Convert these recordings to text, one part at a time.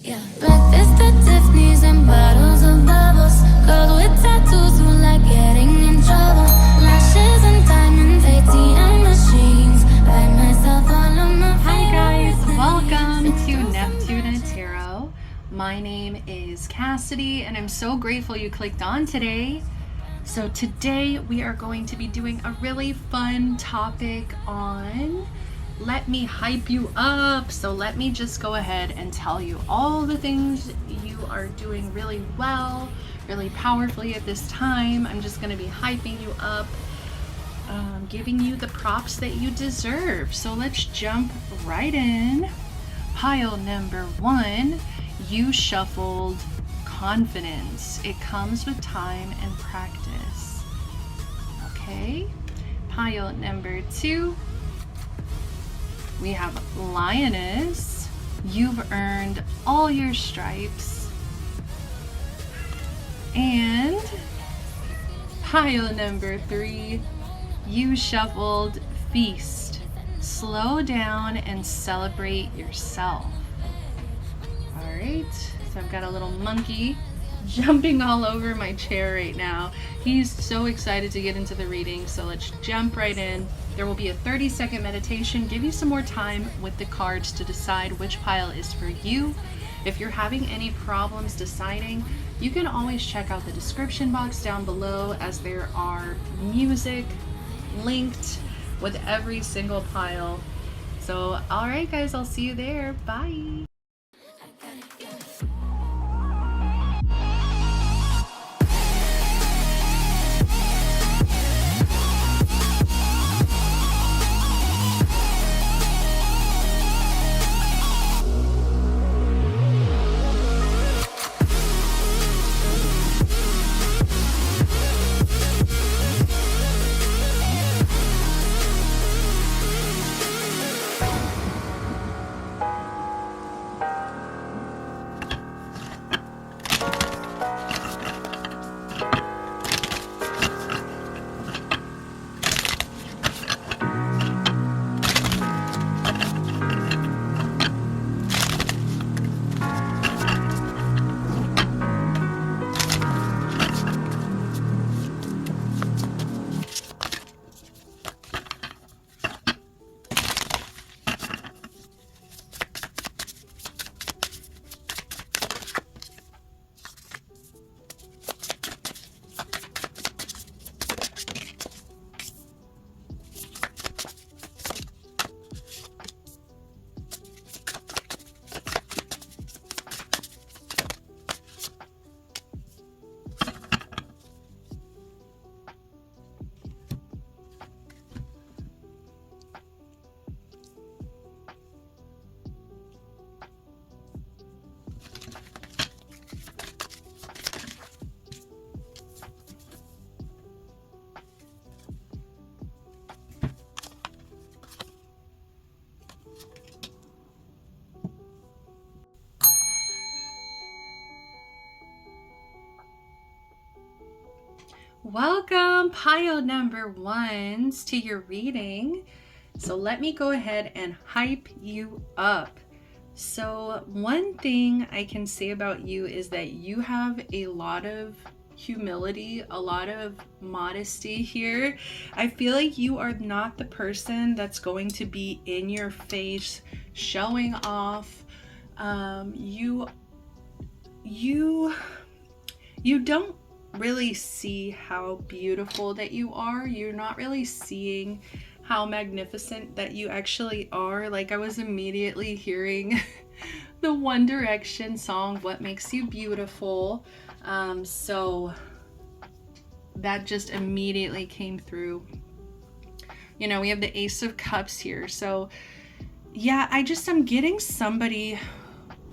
Yeah, breakfast at Tiffany's and bottles of bubbles. Girls with tattoos who like getting in trouble. Lashes and diamonds, ATM machines. Buy myself all of my Hi guys, favorite welcome things. to Neptuna Tarot. My name is Cassidy and I'm so grateful you clicked on today. So today we are going to be doing a really fun topic on let me hype you up. So let me just go ahead and tell you all the things you are doing really well, really powerfully at this time. I'm just going to be hyping you up, giving you the props that you deserve. So let's jump right in. Pile number 1, you shuffled confidence. It comes with time and practice. Okay. Pile number 2, we have lioness. You've earned all your stripes. And pile number 3, you shuffled feast. Slow down and celebrate yourself. All right, so I've got a little monkey jumping all over my chair right now. He's so excited to get into the reading, so let's jump right in. There will be a 30-second meditation, give you some more time with the cards to decide which pile is for you. If you're having any problems deciding, you can always check out the description box down below, as there are music linked with every single pile. So, all right guys, I'll see you there. Bye. Welcome, pile number 1s, to your reading. So let me go ahead and hype you up. So one thing I can say about you is that you have a lot of humility, a lot of modesty here. I feel like you are not the person that's going to be in your face showing off. You don't really see how beautiful that you are. You're not really seeing how magnificent that you actually are. Like, I was immediately hearing the One Direction song, What Makes You Beautiful. So that just immediately came through. You know, we have the Ace of Cups here. So yeah, I'm getting somebody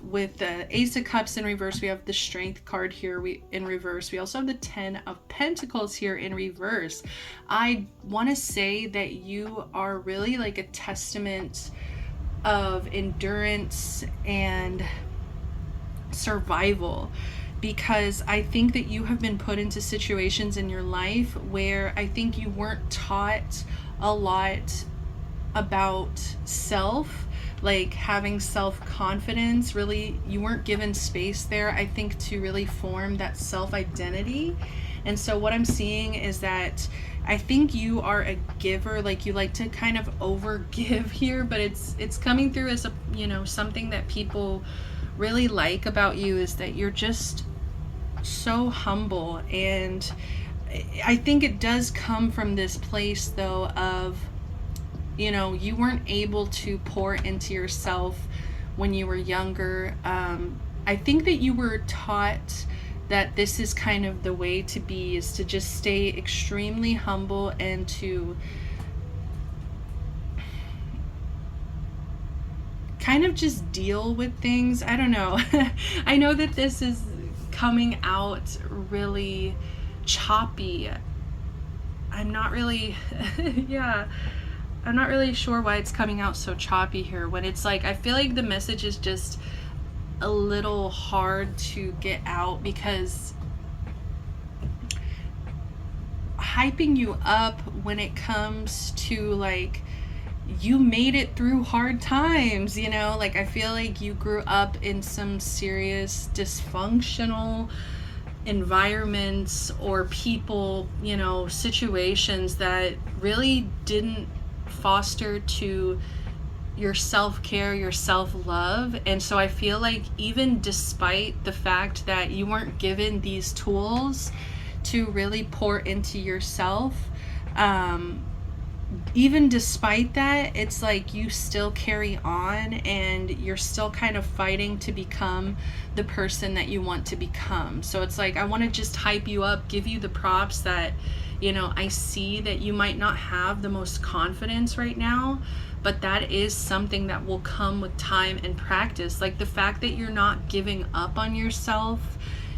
with the Ace of Cups in reverse. We have the Strength card here in reverse. We also have the 10 of Pentacles here in reverse. I want to say that you are really like a testament of endurance and survival, because I think that you have been put into situations in your life where I think you weren't taught a lot about self, like having self-confidence. Really, you weren't given space there, I think, to really form that self-identity. And so what I'm seeing is that I think you are a giver, like you like to kind of over give here, but it's coming through as a, you know, something that people really like about you is that you're just so humble. And I think it does come from this place though of, you know, you weren't able to pour into yourself when you were younger. I think that you were taught that this is kind of the way to be, is to just stay extremely humble and to kind of just deal with things. I don't know. I know that this is coming out really choppy. I'm not really, yeah, I'm not really sure why it's coming out so choppy here, when it's like, I feel like the message is just a little hard to get out, because hyping you up when it comes to like, you made it through hard times, you know, like I feel like you grew up in some serious dysfunctional environments or people, you know, situations that really didn't foster to your self-care, your self-love. And so I feel like even despite the fact that you weren't given these tools to really pour into yourself, even despite that, it's like you still carry on and you're still kind of fighting to become the person that you want to become. So it's like, I want to just hype you up, give you the props that, you know, I see that you might not have the most confidence right now, but that is something that will come with time and practice. Like the fact that you're not giving up on yourself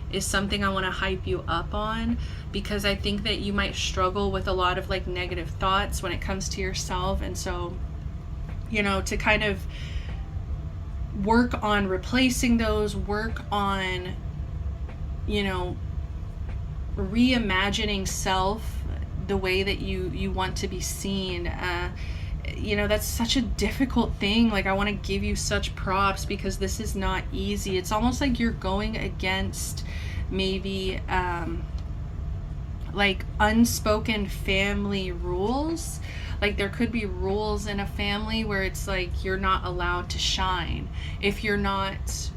is something I want to hype you up on, because I think that you might struggle with a lot of like negative thoughts when it comes to yourself. And so, you know, to kind of work on replacing those, work on, you know, reimagining self the way that you want to be seen. You know, that's such a difficult thing. Like I want to give you such props, because this is not easy. It's almost like you're going against maybe like unspoken family rules. Like there could be rules in a family where it's like you're not allowed to shine if you're not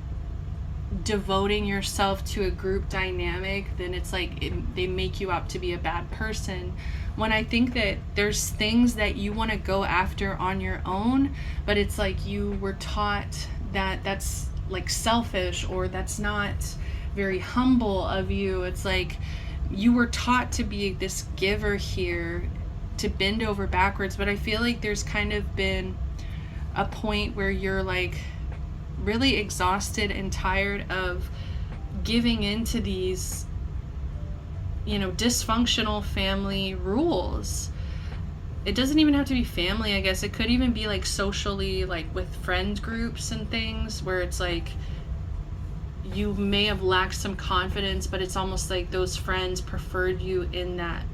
devoting yourself to a group dynamic. Then it's like they make you out to be a bad person, when I think that there's things that you want to go after on your own, but it's like you were taught that that's like selfish, or that's not very humble of you. It's like you were taught to be this giver here, to bend over backwards. But I feel like there's kind of been a point where you're like really exhausted and tired of giving into these, you know, dysfunctional family rules. It doesn't even have to be family, I guess. It could even be like socially, like with friend groups and things, where it's like you may have lacked some confidence, but it's almost like those friends preferred you in that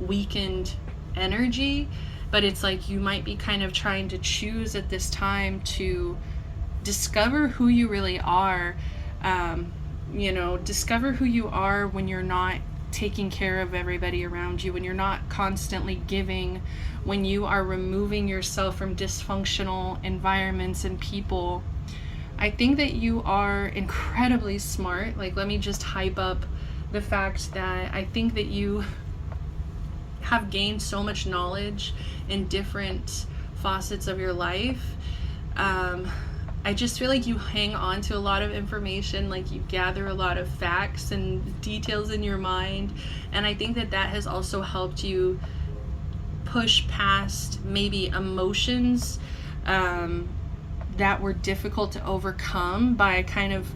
weakened energy. But it's like you might be kind of trying to choose at this time to discover who you really are. You know, discover who you are when you're not taking care of everybody around you, when you're not constantly giving, when you are removing yourself from dysfunctional environments and people. I think that you are incredibly smart. Like, let me just hype up the fact that I think that you have gained so much knowledge in different facets of your life. I just feel like you hang on to a lot of information, like you gather a lot of facts and details in your mind. And I think that that has also helped you push past maybe emotions that were difficult to overcome by kind of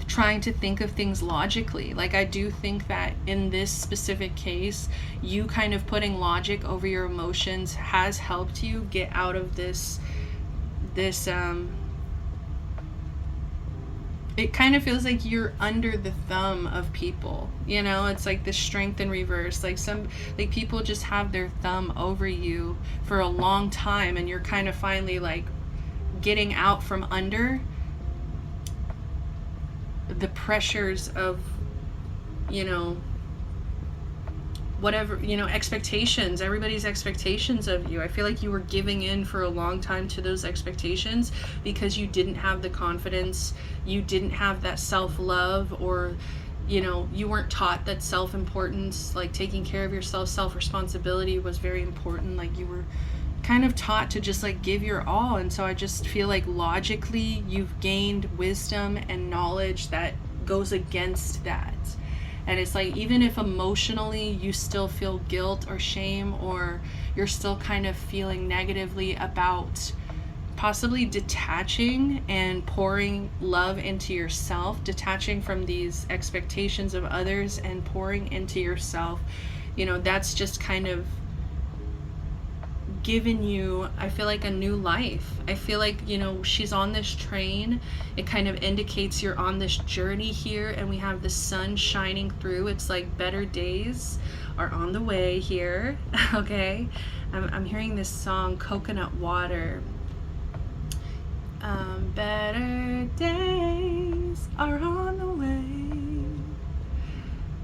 trying to think of things logically. Like I do think that in this specific case, you kind of putting logic over your emotions has helped you get out of this it kind of feels like you're under the thumb of people, you know. It's like the strength in reverse, like people just have their thumb over you for a long time, and you're kind of finally like getting out from under the pressures of, you know, whatever, you know, expectations, everybody's expectations of you. I feel like you were giving in for a long time to those expectations because you didn't have the confidence, you didn't have that self-love, or, you know, you weren't taught that self-importance, like taking care of yourself, self-responsibility was very important. Like you were kind of taught to just like give your all. And so I just feel like logically you've gained wisdom and knowledge that goes against that. And it's like, even if emotionally you still feel guilt or shame, or you're still kind of feeling negatively about possibly detaching and pouring love into yourself, detaching from these expectations of others and pouring into yourself, you know, that's just kind of given you, I feel like, a new life. I feel like, you know, she's on this train. It kind of indicates you're on this journey here, and we have the sun shining through. It's like better days are on the way here. Okay, I'm hearing this song, Coconut Water. Better days are on the way.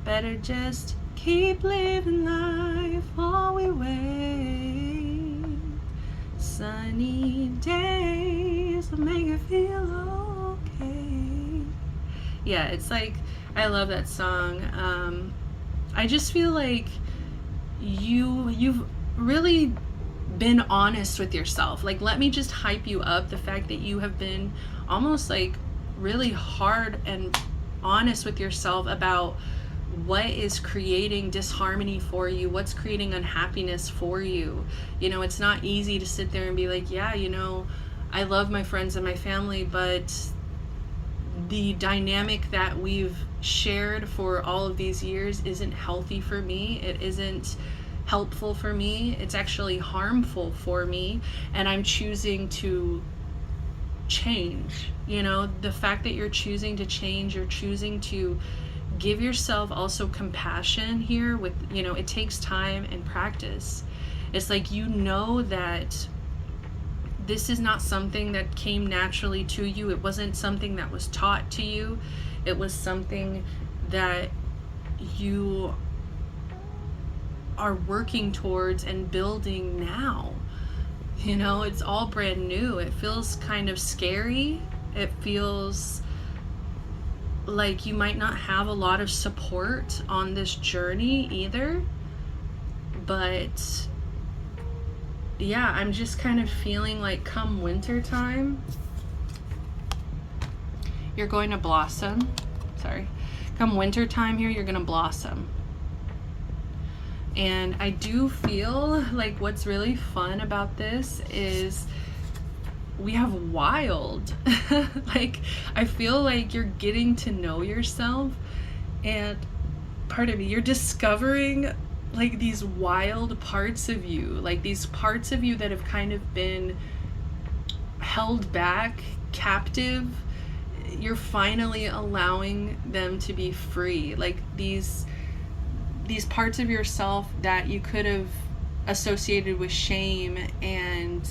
Better just keep living life while we wait. Sunny days will make it feel okay. Yeah, it's like, I love that song. I just feel like you've really been honest with yourself. Like, let me just hype you up. The fact that you have been almost like really hard and honest with yourself about what is creating disharmony for you, what's creating unhappiness for you. You know, it's not easy to sit there and be like, yeah, you know, I love my friends and my family, but the dynamic that we've shared for all of these years isn't healthy for me. It isn't helpful for me. It's actually harmful for me, and I'm choosing to change. You know, the fact that you're choosing to change, you're choosing to give yourself also compassion here with, you know, it takes time and practice. It's like, you know, that this is not something that came naturally to you. It wasn't something that was taught to you. It was something that you are working towards and building now. You know, it's all brand new. It feels kind of scary. It feels like you might not have a lot of support on this journey either. But yeah, I'm just kind of feeling like come winter time, you're going to blossom. Sorry. Come winter time here, you're going to blossom. And I do feel like what's really fun about this is we have wild. Like, I feel like you're getting to know yourself, and part of me, you're discovering like these wild parts of you, like these parts of you that have kind of been held back, captive. You're finally allowing them to be free. Like these parts of yourself that you could have associated with shame, and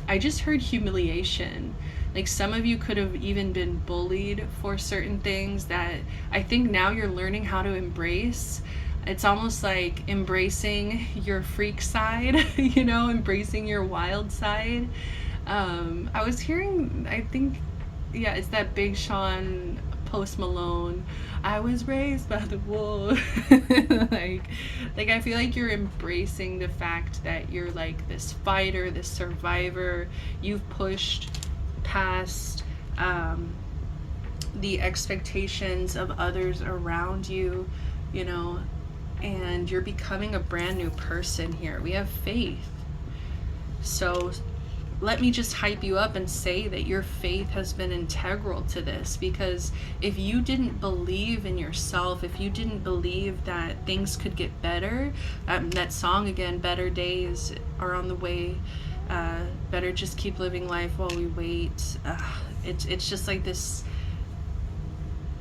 I just heard humiliation. Like, some of you could have even been bullied for certain things that I think now you're learning how to embrace. It's almost like embracing your freak side, you know, embracing your wild side. I was hearing, I think, yeah, it's that Big Sean, Post Malone, I was raised by the wolves. like I feel like you're embracing the fact that you're like this fighter, this survivor. You've pushed past the expectations of others around you, you know, and you're becoming a brand new person here. We have faith. So let me just hype you up and say that your faith has been integral to this, because if you didn't believe in yourself, if you didn't believe that things could get better, that song again, better days are on the way, better just keep living life while we wait. It's just like this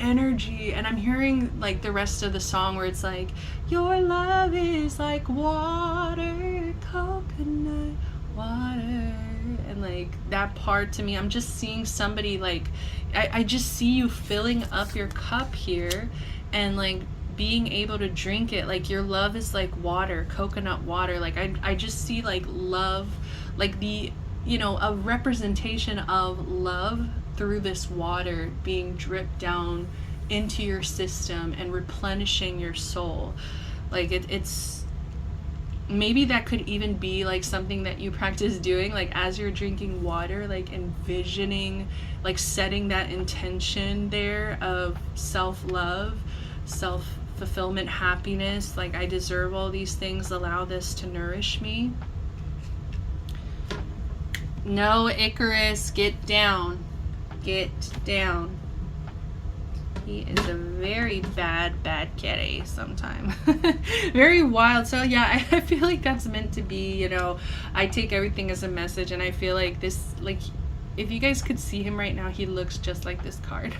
energy, and I'm hearing like the rest of the song where it's like, your love is like water, coconut water, and like that part to me, I'm just seeing somebody like, I just see you filling up your cup here and like being able to drink it. Like your love is like water, coconut water. Like I just see like love, like the, you know, a representation of love through this water being dripped down into your system and replenishing your soul. Like it's maybe that could even be like something that you practice doing, like as you're drinking water, like envisioning, like setting that intention there of self-love, self-fulfillment, happiness. Like I deserve all these things, allow this to nourish me. No, Icarus, get down. Get down. He is a very bad kitty sometimes. Very wild. So yeah, I feel like that's meant to be, you know, I take everything as a message, and I feel like this, like, if you guys could see him right now, he looks just like this card.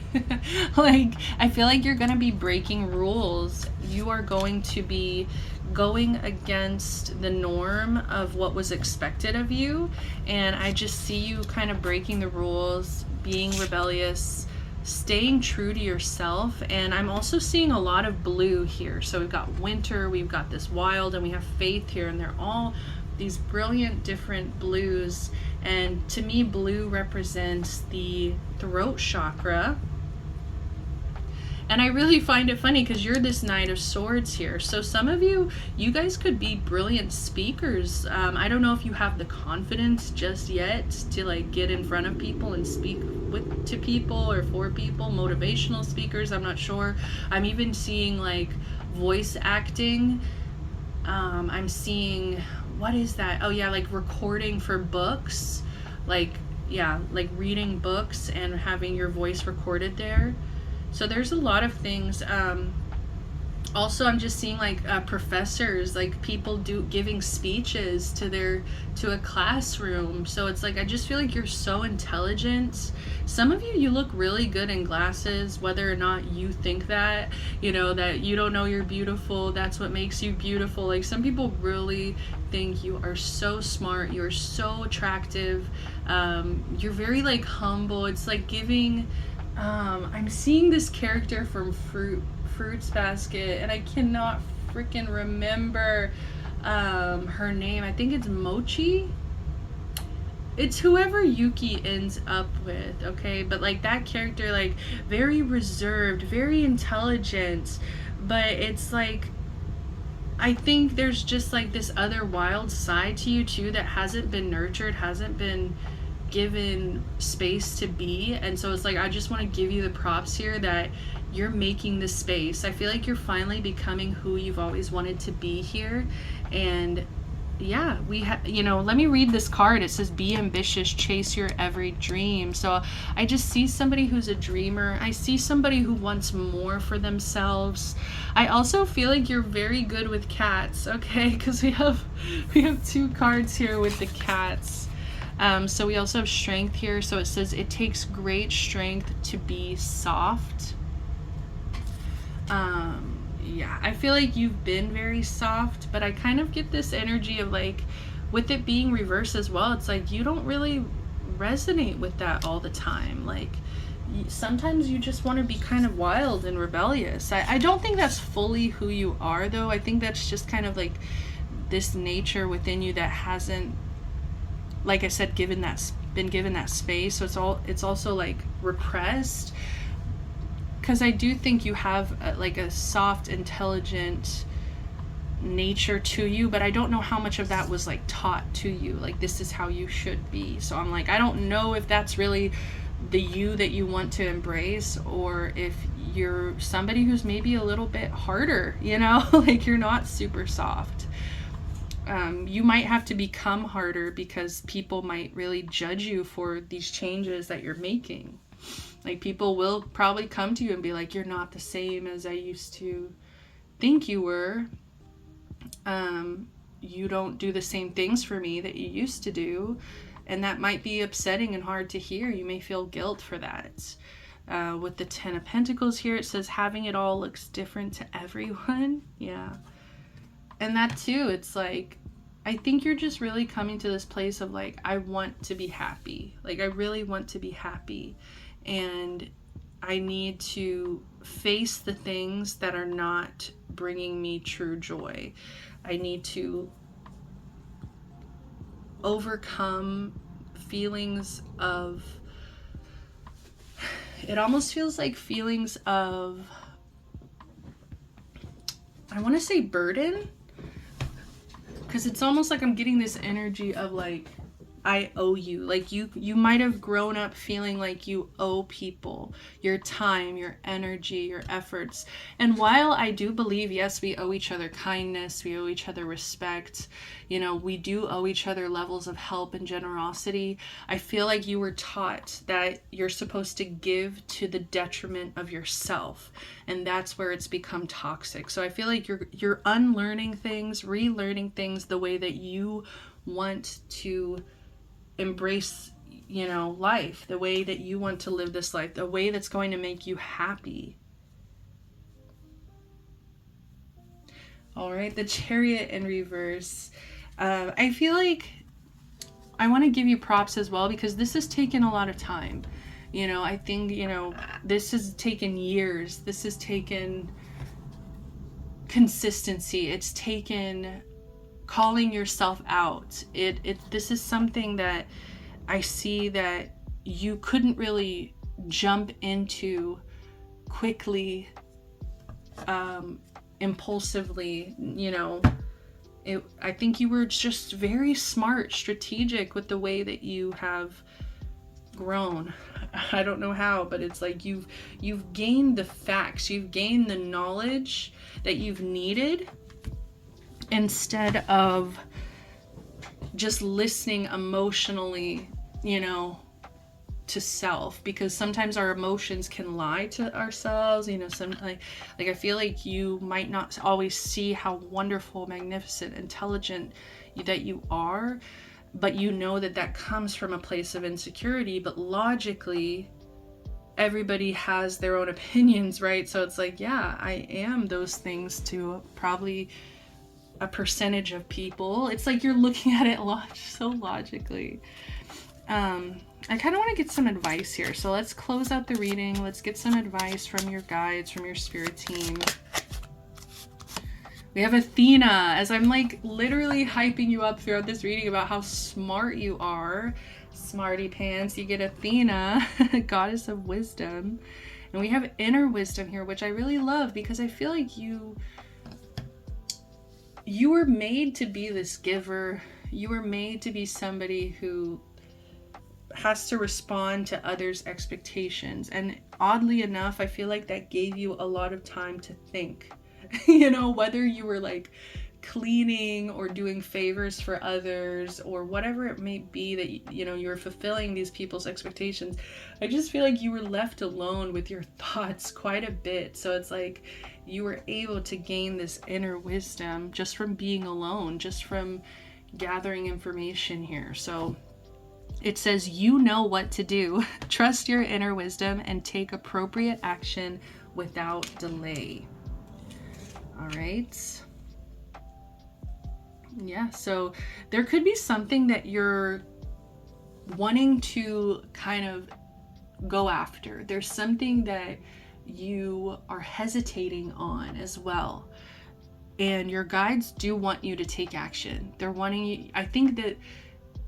Like, I feel like you're gonna be breaking rules. You are going to be going against the norm of what was expected of you, and I just see you kind of breaking the rules, being rebellious, staying true to yourself. And I'm also seeing a lot of blue here. So we've got winter, we've got this wild, and we have faith here, and they're all these brilliant different blues. And to me, blue represents the throat chakra. And I really find it funny because you're this Knight of Swords here. So some of you guys could be brilliant speakers. I don't know if you have the confidence just yet to like get in front of people and speak to people or for people, motivational speakers, I'm not sure. I'm even seeing like voice acting. I'm seeing, what is that? Oh yeah, like recording for books. Like, yeah, like reading books and having your voice recorded there. So there's a lot of things. Also, I'm just seeing like professors, like people giving speeches to a classroom. So it's like, I just feel like you're so intelligent. Some of you look really good in glasses, whether or not you think that, you know, that you don't know you're beautiful, that's what makes you beautiful. Like some people really think you are so smart, you're so attractive, you're very like humble. It's like giving, I'm seeing this character from Fruits Basket, and I cannot freaking remember her name. I think it's Mochi. It's whoever Yuki ends up with, okay? But like that character, like very reserved, very intelligent, but it's like, I think there's just like this other wild side to you too that hasn't been nurtured, hasn't been given space to be. And so it's like, I just want to give you the props here that you're making the space. I feel like you're finally becoming who you've always wanted to be here. And yeah, you know, let me read this card. It says, be ambitious, chase your every dream. So I just see somebody who's a dreamer. I see somebody who wants more for themselves. I also feel like you're very good with cats, okay? Because we have two cards here with the cats. So we also have strength here. So it says, it takes great strength to be soft. Yeah, I feel like you've been very soft, but I kind of get this energy of like, with it being reversed as well, it's like you don't really resonate with that all the time. Like sometimes you just want to be kind of wild and rebellious. I don't think that's fully who you are though. I think that's just kind of like this nature within you that hasn't, like I said, been given that space. So it's also like repressed. Because I do think you have like a soft, intelligent nature to you, but I don't know how much of that was like taught to you. Like, this is how you should be. So I'm like, I don't know if that's really the you that you want to embrace, or if you're somebody who's maybe a little bit harder, you know, like you're not super soft. You might have to become harder because people might really judge you for these changes that you're making. Like people will probably come to you and be like, you're not the same as I used to think you were. You don't do the same things for me that you used to do. And that might be upsetting and hard to hear. You may feel guilt for that. With the 10 of Pentacles here, it says having it all looks different to everyone. Yeah. And that too, it's like, I think you're just really coming to this place of like, I want to be happy. Like, I really want to be happy. And I need to face the things that are not bringing me true joy. I need to overcome feelings of, it almost feels like feelings of, I want to say burden, because it's almost like I'm getting this energy of like, I owe you. Like you might have grown up feeling like you owe people your time, your energy, your efforts. And while I do believe, yes, we owe each other kindness, we owe each other respect, you know, we do owe each other levels of help and generosity. I feel like you were taught that you're supposed to give to the detriment of yourself. And that's where it's become toxic. So I feel like you're unlearning things, relearning things the way that you want to embrace, you know, life, the way that you want to live this life, the way that's going to make you happy. All right, the Chariot in reverse. I feel like I want to give you props as well, because this has taken a lot of time. You know, I think, you know, this has taken years. This has taken consistency. It's taken calling yourself out. This is something that I see that you couldn't really jump into quickly, impulsively, you know. I think you were just very smart, strategic with the way that you have grown. I don't know how, but it's like you've gained the facts, you've gained the knowledge that you've needed, instead of just listening emotionally, you know, to self, because sometimes our emotions can lie to ourselves, you know. Like I feel like you might not always see how wonderful, magnificent, intelligent that you are, but you know that comes from a place of insecurity. But logically, everybody has their own opinions, right? So it's like, yeah, I am those things to probably a percentage of people. It's like you're looking at it so logically. I kind of want to get some advice here. So let's close out the reading. Let's get some advice from your guides, from your spirit team. We have Athena, as I'm like literally hyping you up throughout this reading about how smart you are. Smarty pants. You get Athena, goddess of wisdom. And we have inner wisdom here, which I really love, because I feel like you were made to be this giver. You were made to be somebody who has to respond to others' expectations. And oddly enough, I feel like that gave you a lot of time to think. You know, whether you were like cleaning or doing favors for others or whatever it may be that, you know, you're fulfilling these people's expectations. I just feel like you were left alone with your thoughts quite a bit. So it's like you were able to gain this inner wisdom just from being alone, just from gathering information here. So it says, you know what to do. Trust your inner wisdom and take appropriate action without delay. All right. Yeah, so there could be something that you're wanting to kind of go after. There's something that you are hesitating on as well. And your guides do want you to take action. They're wanting you, I think that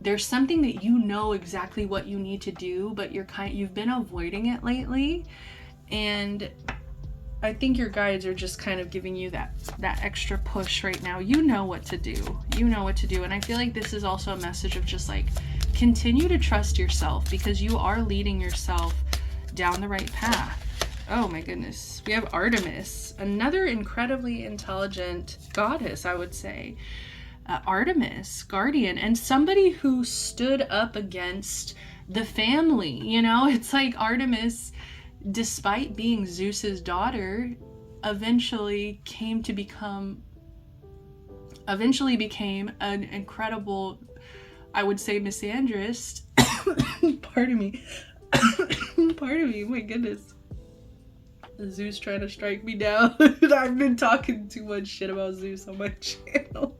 there's something that you know exactly what you need to do, but you've been avoiding it lately. And I think your guides are just kind of giving you that extra push right now. You know what to do. You know what to do. And I feel like this is also a message of just like, continue to trust yourself, because you are leading yourself down the right path. Oh my goodness. We have Artemis, another incredibly intelligent goddess, I would say. Artemis, guardian, and somebody who stood up against the family. You know, it's like Artemis, despite being Zeus's daughter, eventually became an incredible, I would say, misandrist. Pardon me. Pardon me, my goodness. Zeus trying to strike me down. I've been talking too much shit about Zeus on my channel.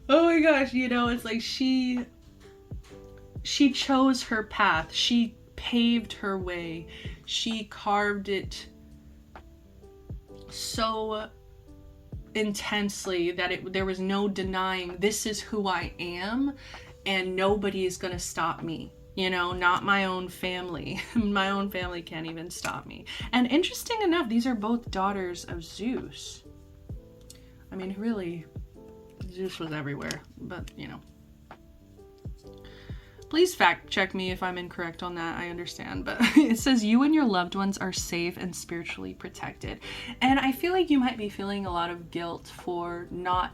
Oh my gosh, you know, it's like she chose her path. She paved her way. She carved it so intensely that there was no denying, this is who I am and nobody is gonna stop me. You know, not my own family. My own family can't even stop me. And interesting enough, these are both daughters of Zeus. I mean, really, Zeus was everywhere, but you know. Please fact check me if I'm incorrect on that. I understand, but it says you and your loved ones are safe and spiritually protected. And I feel like you might be feeling a lot of guilt for not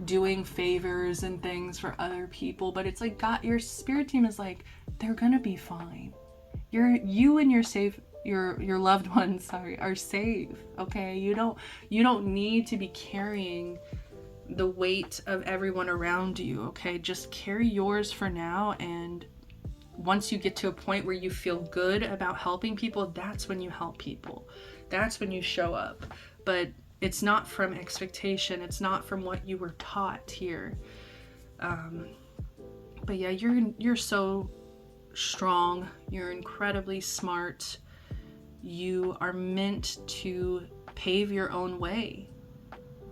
doing favors and things for other people, but it's like God, your spirit team is like, they're gonna be fine. You and your loved ones, are safe. Okay, you don't need to be carrying the weight of everyone around you. Okay, just carry yours for now, and once you get to a point where you feel good about helping people, that's when you help people. That's when you show up. But it's not from expectation. It's not from what you were taught here. But yeah, you're so strong. You're incredibly smart. You are meant to pave your own way.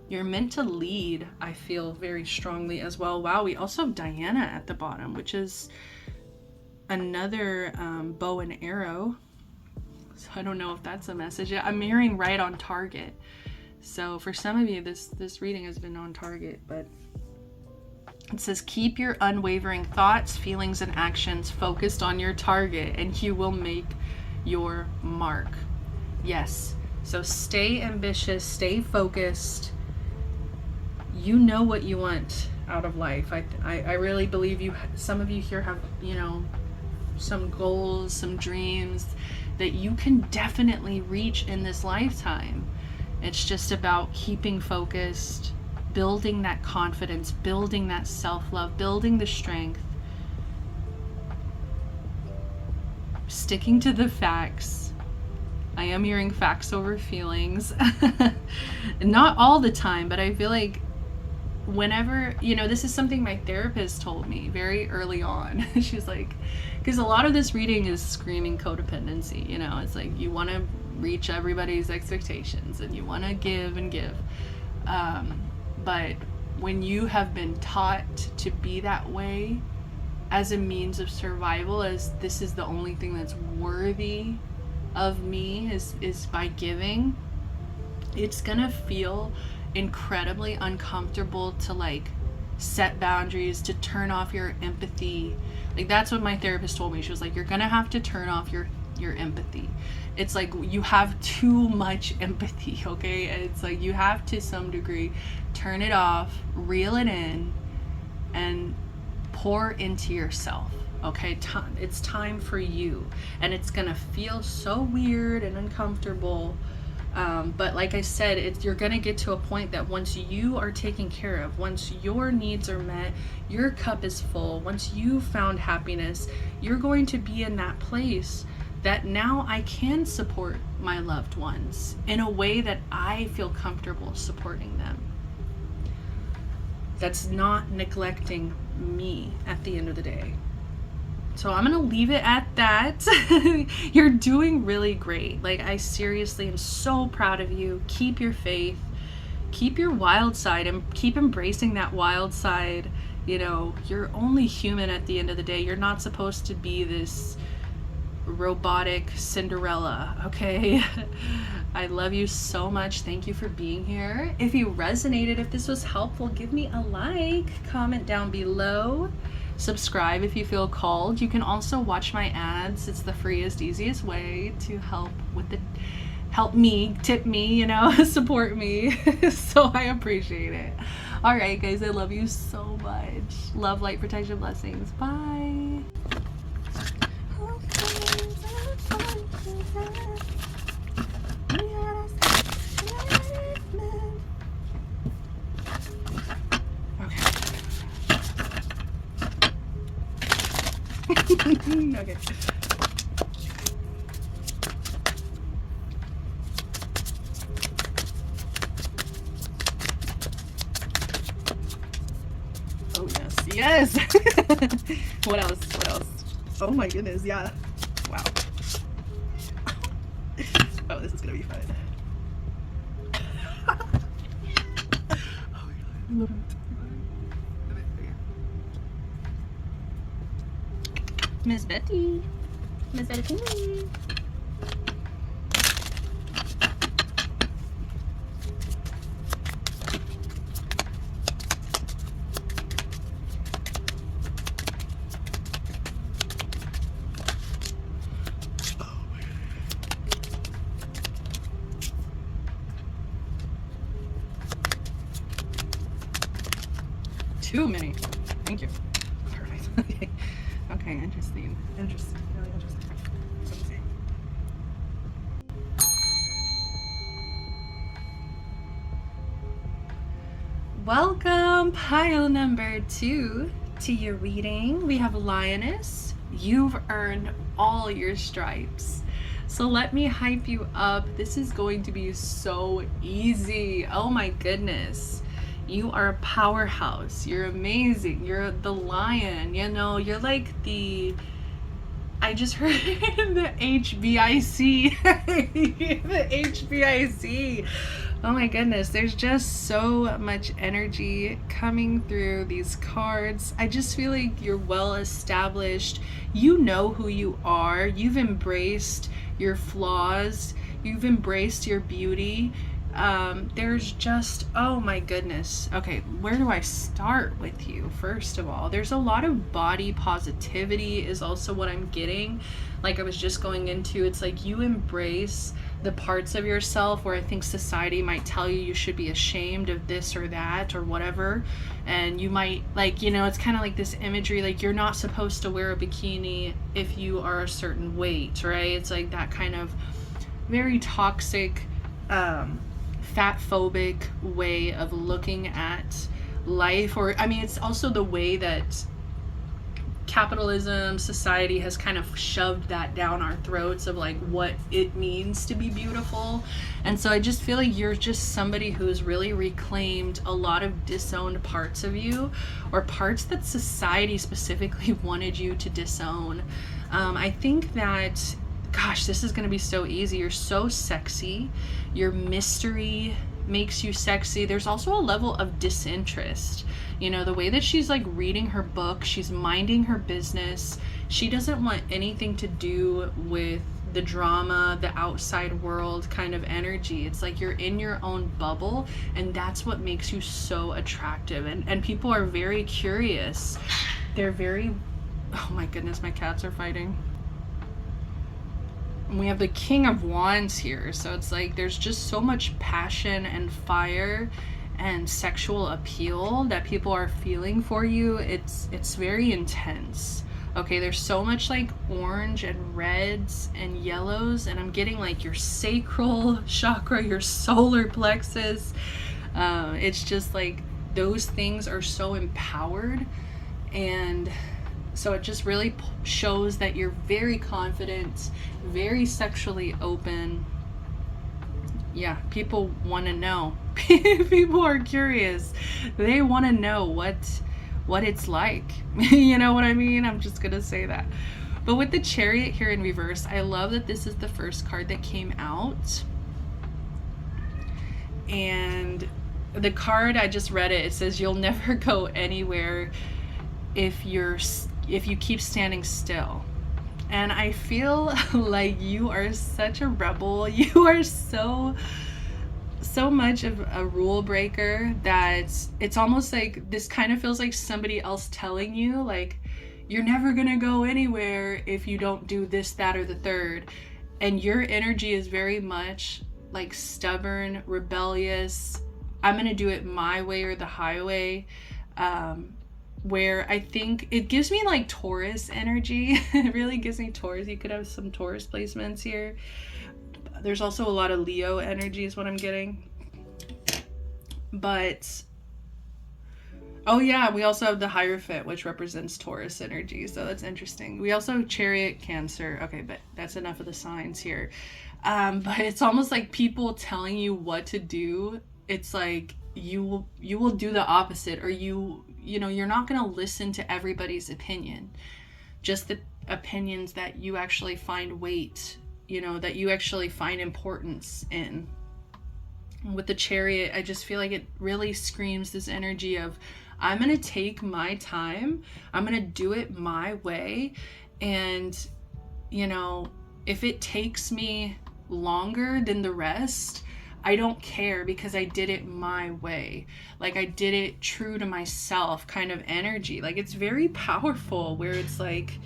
You're meant to lead, I feel very strongly as well. Wow, we also have Diana at the bottom, which is another bow and arrow. So I don't know if that's a message. I'm hearing right on target. So for some of you, this reading has been on target, but it says, keep your unwavering thoughts, feelings, and actions focused on your target, and you will make your mark. Yes. So stay ambitious, stay focused. You know what you want out of life. I really believe some of you here have, you know, some goals, some dreams that you can definitely reach in this lifetime. It's just about keeping focused, building that confidence, building that self-love, building the strength, sticking to the facts. I am hearing facts over feelings. Not all the time, but I feel like whenever, you know, this is something my therapist told me very early on. She's like, because a lot of this reading is screaming codependency, you know, it's like you want to reach everybody's expectations and you want to give and give. But when you have been taught to be that way as a means of survival, as this is the only thing that's worthy of me is by giving, it's gonna feel incredibly uncomfortable to like set boundaries, to turn off your empathy. Like that's what my therapist told me. She was like, you're gonna have to turn off your empathy. It's like you have too much empathy, okay? It's like you have to some degree turn it off, reel it in, and pour into yourself. Okay, it's time for you, and it's gonna feel so weird and uncomfortable, but like I said, you're gonna get to a point that once you are taken care of, once your needs are met, your cup is full, once you found happiness, you're going to be in that place that now I can support my loved ones in a way that I feel comfortable supporting them. That's not neglecting me at the end of the day. So I'm gonna leave it at that. You're doing really great. Like, I seriously am so proud of you. Keep your faith, keep your wild side, and keep embracing that wild side. You know, you're only human at the end of the day. You're not supposed to be this robotic Cinderella, okay? I love you so much. Thank you for being here. If you resonated, if this was helpful, give me a like, comment down below. Subscribe if you feel called. You can also watch my ads. It's the freest, easiest way to help me, tip me, you know, support me. So I appreciate it. All right, guys, I love you so much. Love, light, protection, blessings. Bye. Okay. Oh yes. What else? What else? Oh my goodness, yeah. Wow. Oh, this is gonna be fun. Oh my god, I love it. Miss Betty. Miss Betty. Too many. Thank you. Perfect. Okay. Okay, interesting. Interesting. Really interesting. Let me see. Welcome, pile number 2 to your reading. We have Lioness. You've earned all your stripes. So let me hype you up. This is going to be so easy. Oh my goodness. You are a powerhouse. You're amazing. You're the lion. You know, you're like the... I just heard the HBIC. The HBIC. Oh my goodness, there's just so much energy coming through these cards. I just feel like you're well established. You know who you are. You've embraced your flaws. You've embraced your beauty. There's just, oh my goodness. Okay, where do I start with you? First of all, there's a lot of body positivity is also what I'm getting. Like I was just going into, it's like you embrace the parts of yourself where I think society might tell you you should be ashamed of this or that or whatever. And you might, like, you know, it's kind of like this imagery, like you're not supposed to wear a bikini if you are a certain weight, right? It's like that kind of very toxic, fat phobic way of looking at life. Or I mean, it's also the way that capitalism, society has kind of shoved that down our throats of like what it means to be beautiful. And so I just feel like you're just somebody who's really reclaimed a lot of disowned parts of you, or parts that society specifically wanted you to disown. I think that, gosh, this is going to be so easy. You're so sexy. Your mystery makes you sexy. There's also a level of disinterest. You know, the way that she's like reading her book, she's minding her business. She doesn't want anything to do with the drama, the outside world kind of energy. It's like you're in your own bubble, and that's what makes you so attractive. And people are very curious. They're very, oh my goodness, my cats are fighting. And we have the King of Wands here, so it's like there's just so much passion and fire and sexual appeal that people are feeling for you. It's very intense. Okay, there's so much like orange and reds and yellows, and I'm getting like your sacral chakra, your solar plexus. It's just like those things are so empowered, and so it just really shows that you're very confident, very sexually open. Yeah, people want to know. People are curious. They want to know what it's like. You know what I mean? I'm just gonna say that. But with the Chariot here in reverse, I love that this is the first card that came out. And the card, I just read it. It says you'll never go anywhere if you keep standing still. And I feel like you are such a rebel. You are so much of a rule breaker that it's almost like this kind of feels like somebody else telling you, like, you're never gonna go anywhere if you don't do this, that, or the third. And your energy is very much like stubborn, rebellious. I'm gonna do it my way or the highway. Where I think it gives me like Taurus energy. It really gives me Taurus. You could have some Taurus placements here. There's also a lot of Leo energy is what I'm getting. But Oh yeah, we also have the Hierophant, which represents Taurus energy, so that's interesting. We also have Chariot, Cancer. Okay, but that's enough of the signs here. But it's almost like people telling you what to do. It's like you will do the opposite, or you know, you're not gonna listen to everybody's opinion. Just the opinions that you actually find weight, you know, that you actually find importance in. With the Chariot, I just feel like it really screams this energy of, I'm going to take my time, I'm going to do it my way, and, you know, if it takes me longer than the rest, I don't care, because I did it my way. Like, I did it true to myself kind of energy. Like, it's very powerful, where it's like,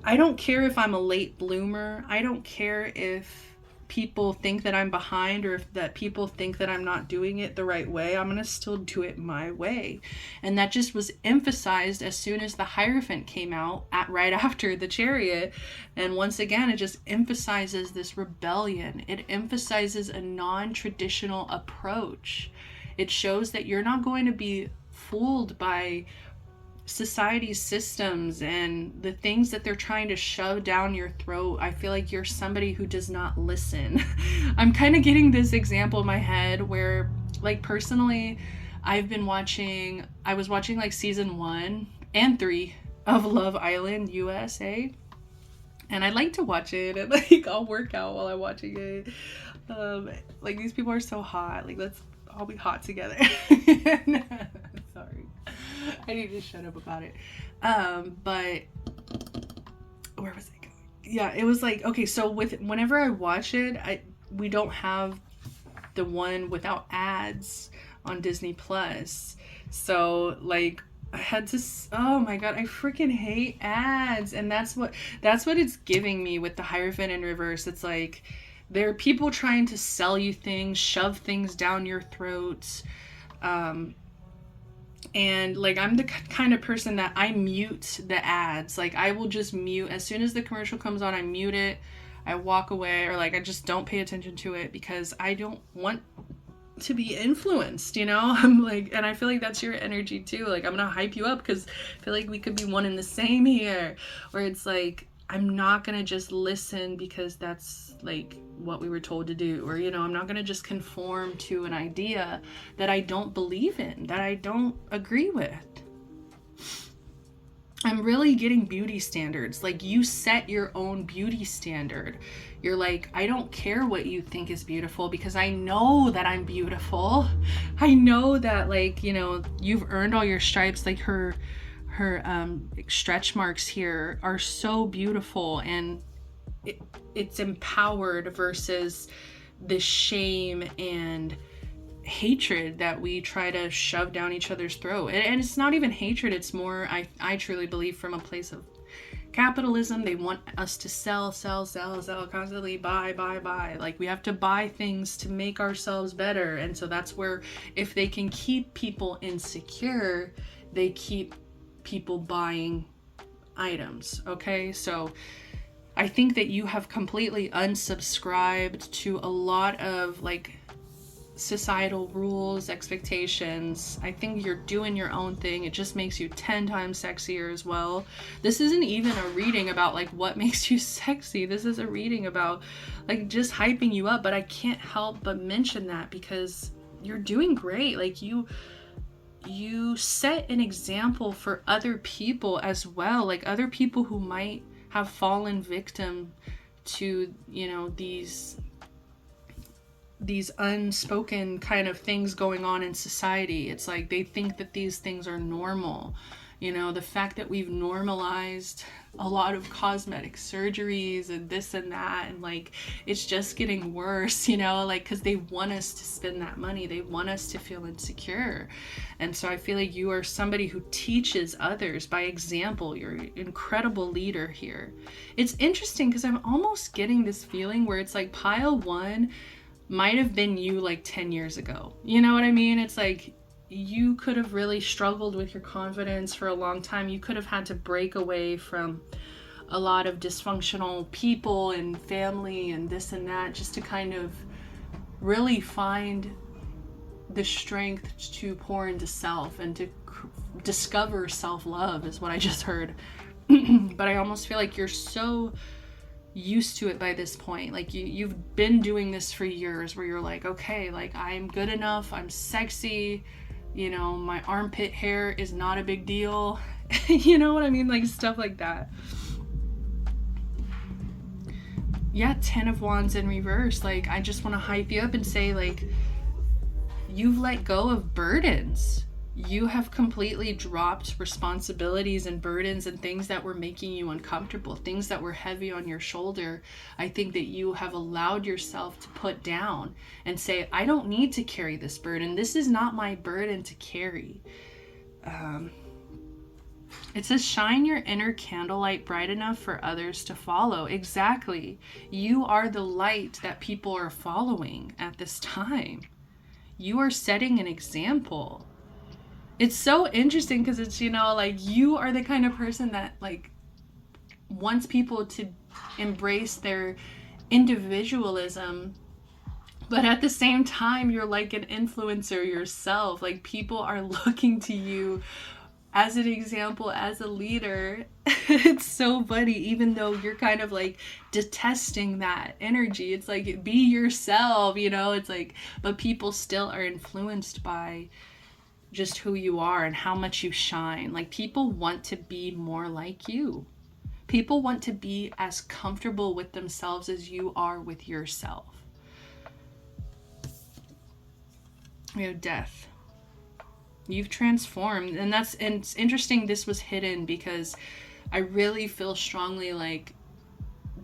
I don't care if I'm a late bloomer. I don't care if people think that I'm behind, or if that people think that I'm not doing it the right way. I'm gonna still do it my way. And that just was emphasized as soon as the Hierophant came out, right after the Chariot. And once again, it just emphasizes this rebellion. It emphasizes a non-traditional approach. It shows that you're not going to be fooled by society's systems and the things that they're trying to shove down your throat. I feel like you're somebody who does not listen. I'm kind of getting this example in my head where, like, personally, I was watching like season 1 and 3 of Love Island USA, and I like to watch it, and like I'll work out while I'm watching it. Like, these people are so hot. Like, let's all be hot together. Sorry, I need to shut up about it. But where was I going? Yeah, it was like, okay, so whenever I watch it, we don't have the one without ads on Disney Plus. So like, I had to, oh my god, I freaking hate ads. And that's what it's giving me with the Hierophant in reverse. It's like, there are people trying to sell you things, shove things down your throats. And like, I'm the kind of person that I mute the ads. Like, I will just mute as soon as the commercial comes on. I mute it, I walk away, or like, I just don't pay attention to it, because I don't want to be influenced, you know? I'm like, and I feel like that's your energy too. Like, I'm gonna hype you up because I feel like we could be one and the same here, where it's like, I'm not gonna just listen because that's like what we were told to do, or, you know, I'm not gonna just conform to an idea that I don't believe in, that I don't agree with. I'm really getting beauty standards. Like, you set your own beauty standard. You're like, I don't care what you think is beautiful, because I know that I'm beautiful. I know that, like, you know, you've earned all your stripes. Like, her stretch marks here are so beautiful, and it's empowered versus the shame and hatred that we try to shove down each other's throat. And it's not even hatred, it's more, I truly believe, from a place of capitalism. They want us to sell, constantly buy. Like, we have to buy things to make ourselves better. And so that's where, if they can keep people insecure, they keep people buying items. Okay, so I think that you have completely unsubscribed to a lot of like societal rules, expectations. I think you're doing your own thing. It just makes you 10 times sexier as well. This isn't even a reading about like what makes you sexy. This is a reading about like just hyping you up, but I can't help but mention that because you're doing great. Like, you set an example for other people as well, like other people who might have fallen victim to, you know, these unspoken kind of things going on in society. It's like they think that these things are normal. You know, the fact that we've normalized a lot of cosmetic surgeries and this and that, and like, it's just getting worse, you know, like, because they want us to spend that money. They want us to feel insecure. And so I feel like you are somebody who teaches others by example. You're an incredible leader here. It's interesting because I'm almost getting this feeling where it's like pile 1 might have been you like 10 years ago. You know what I mean? It's like, you could have really struggled with your confidence for a long time. You could have had to break away from a lot of dysfunctional people and family and this and that, just to kind of really find the strength to pour into self and to discover self-love is what I just heard. But I almost feel like you're so used to it by this point. Like you've been doing this for years, where you're like, okay, like I'm good enough, I'm sexy, you know, my armpit hair is not a big deal. You know what I mean? Like stuff like that. Yeah, 10 of Wands in reverse. Like, I just want to hype you up and say, like, you've let go of burdens. You have completely dropped responsibilities and burdens and things that were making you uncomfortable, things that were heavy on your shoulder. I think that you have allowed yourself to put down and say, I don't need to carry this burden. This is not my burden to carry. It says, shine your inner candlelight bright enough for others to follow. Exactly. You are the light that people are following at this time. You are setting an example. It's so interesting because it's, you know, like you are the kind of person that like wants people to embrace their individualism, but at the same time, you're like an influencer yourself. Like people are looking to you as an example, as a leader. It's so funny, even though you're kind of like detesting that energy. It's like, be yourself, you know, it's like, but people still are influenced by just who you are and how much you shine. Like people want to be more like you. People want to be as comfortable with themselves as you are with yourself. We have Death. You've transformed, and it's interesting this was hidden because I really feel strongly like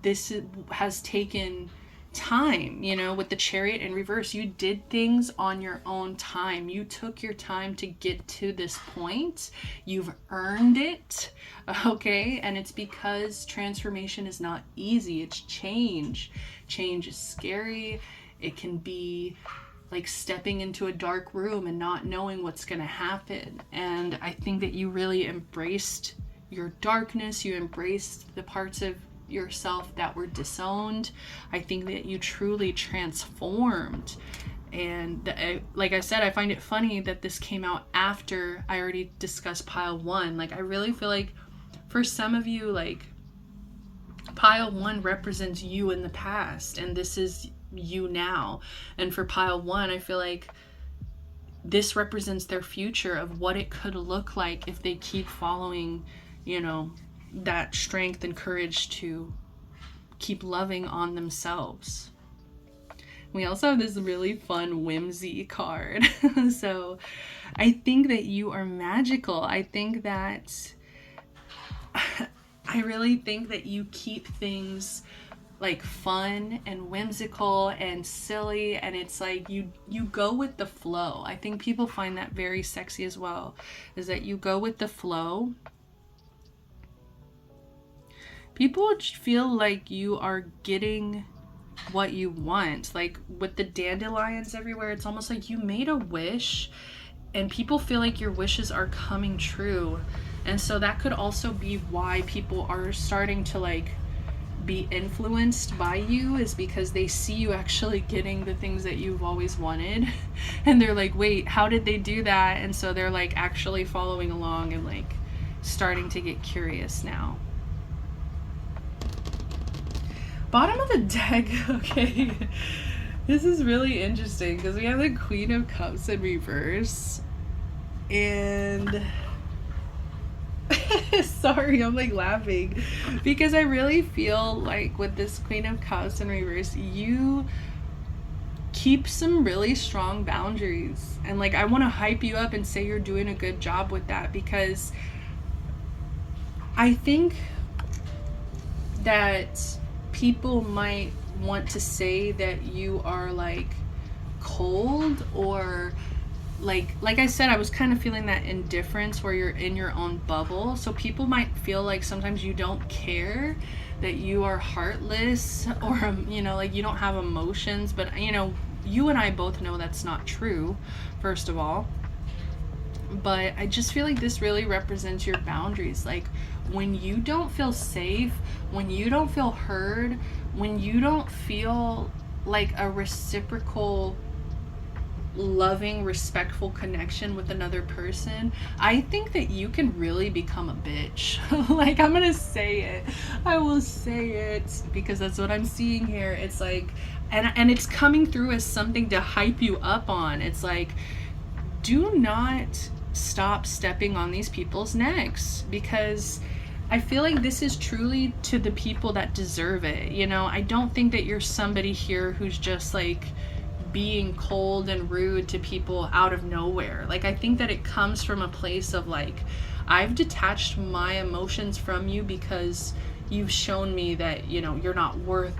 this has taken time, you know, with the Chariot in reverse. You did things on your own time. You took your time to get to this point. You've earned it, okay? And it's because transformation is not easy. It's change. Change is scary. It can be like stepping into a dark room and not knowing what's going to happen. And I think that you really embraced your darkness. You embraced the parts of yourself that were disowned. I think that you truly transformed. And like I said, I find it funny that this came out after I already discussed pile 1. Like I really feel like for some of you, like pile 1 represents you in the past, and this is you now. And for pile 1, I feel like this represents their future of what it could look like if they keep following, you know, that strength and courage to keep loving on themselves. We also have this really fun whimsy card. So I think that you are magical. I think that I really think that you keep things like fun and whimsical and silly, and it's like you go with the flow. I think people find that very sexy as well, is that you go with the flow. People feel like you are getting what you want. Like with the dandelions everywhere, it's almost like you made a wish and people feel like your wishes are coming true. And so that could also be why people are starting to like be influenced by you, is because they see you actually getting the things that you've always wanted, and they're like, wait, how did they do that? And so they're like actually following along and like starting to get curious now. Bottom of the deck. Okay, this is really interesting because we have the Queen of Cups in reverse, and sorry, I'm like laughing because I really feel like with this Queen of Cups in reverse, you keep some really strong boundaries, and like I want to hype you up and say you're doing a good job with that, because I think that people might want to say that you are like cold, or like I said, I was kind of feeling that indifference where you're in your own bubble. So people might feel like sometimes you don't care, that you are heartless, or you know, like you don't have emotions. But you know, you and I both know that's not true, first of all. But I just feel like this really represents your boundaries. Like when you don't feel safe, when you don't feel heard, when you don't feel like a reciprocal loving, respectful connection with another person, I think that you can really become a bitch. Like, I'm gonna say it. I will say it because that's what I'm seeing here. It's like, and it's coming through as something to hype you up on. It's like, do not stop stepping on these people's necks, because I feel like this is truly to the people that deserve it. You know, I don't think that you're somebody here who's just like being cold and rude to people out of nowhere. Like, I think that it comes from a place of like, I've detached my emotions from you because you've shown me that, you know, you're not worth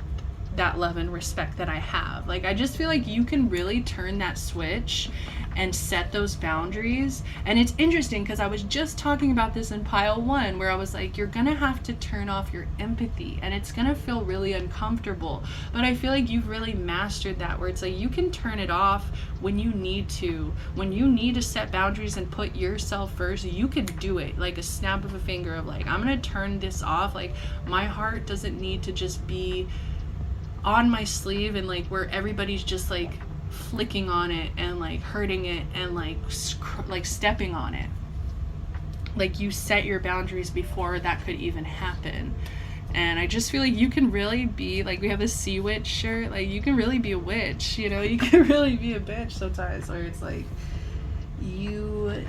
that love and respect that I have. Like, I just feel like you can really turn that switch and set those boundaries. And it's interesting because I was just talking about this in pile 1, where I was like, you're gonna have to turn off your empathy, and it's gonna feel really uncomfortable, but I feel like you've really mastered that, where it's like you can turn it off when you need to. When you need to set boundaries and put yourself first, you can do it like a snap of a finger of like, I'm gonna turn this off. Like, my heart doesn't need to just be on my sleeve and like where everybody's just like flicking on it and like hurting it and like stepping on it. Like, you set your boundaries before that could even happen. And I just feel like you can really be like, we have a sea witch shirt, like you can really be a witch, you know, you can really be a bitch sometimes, where it's like you're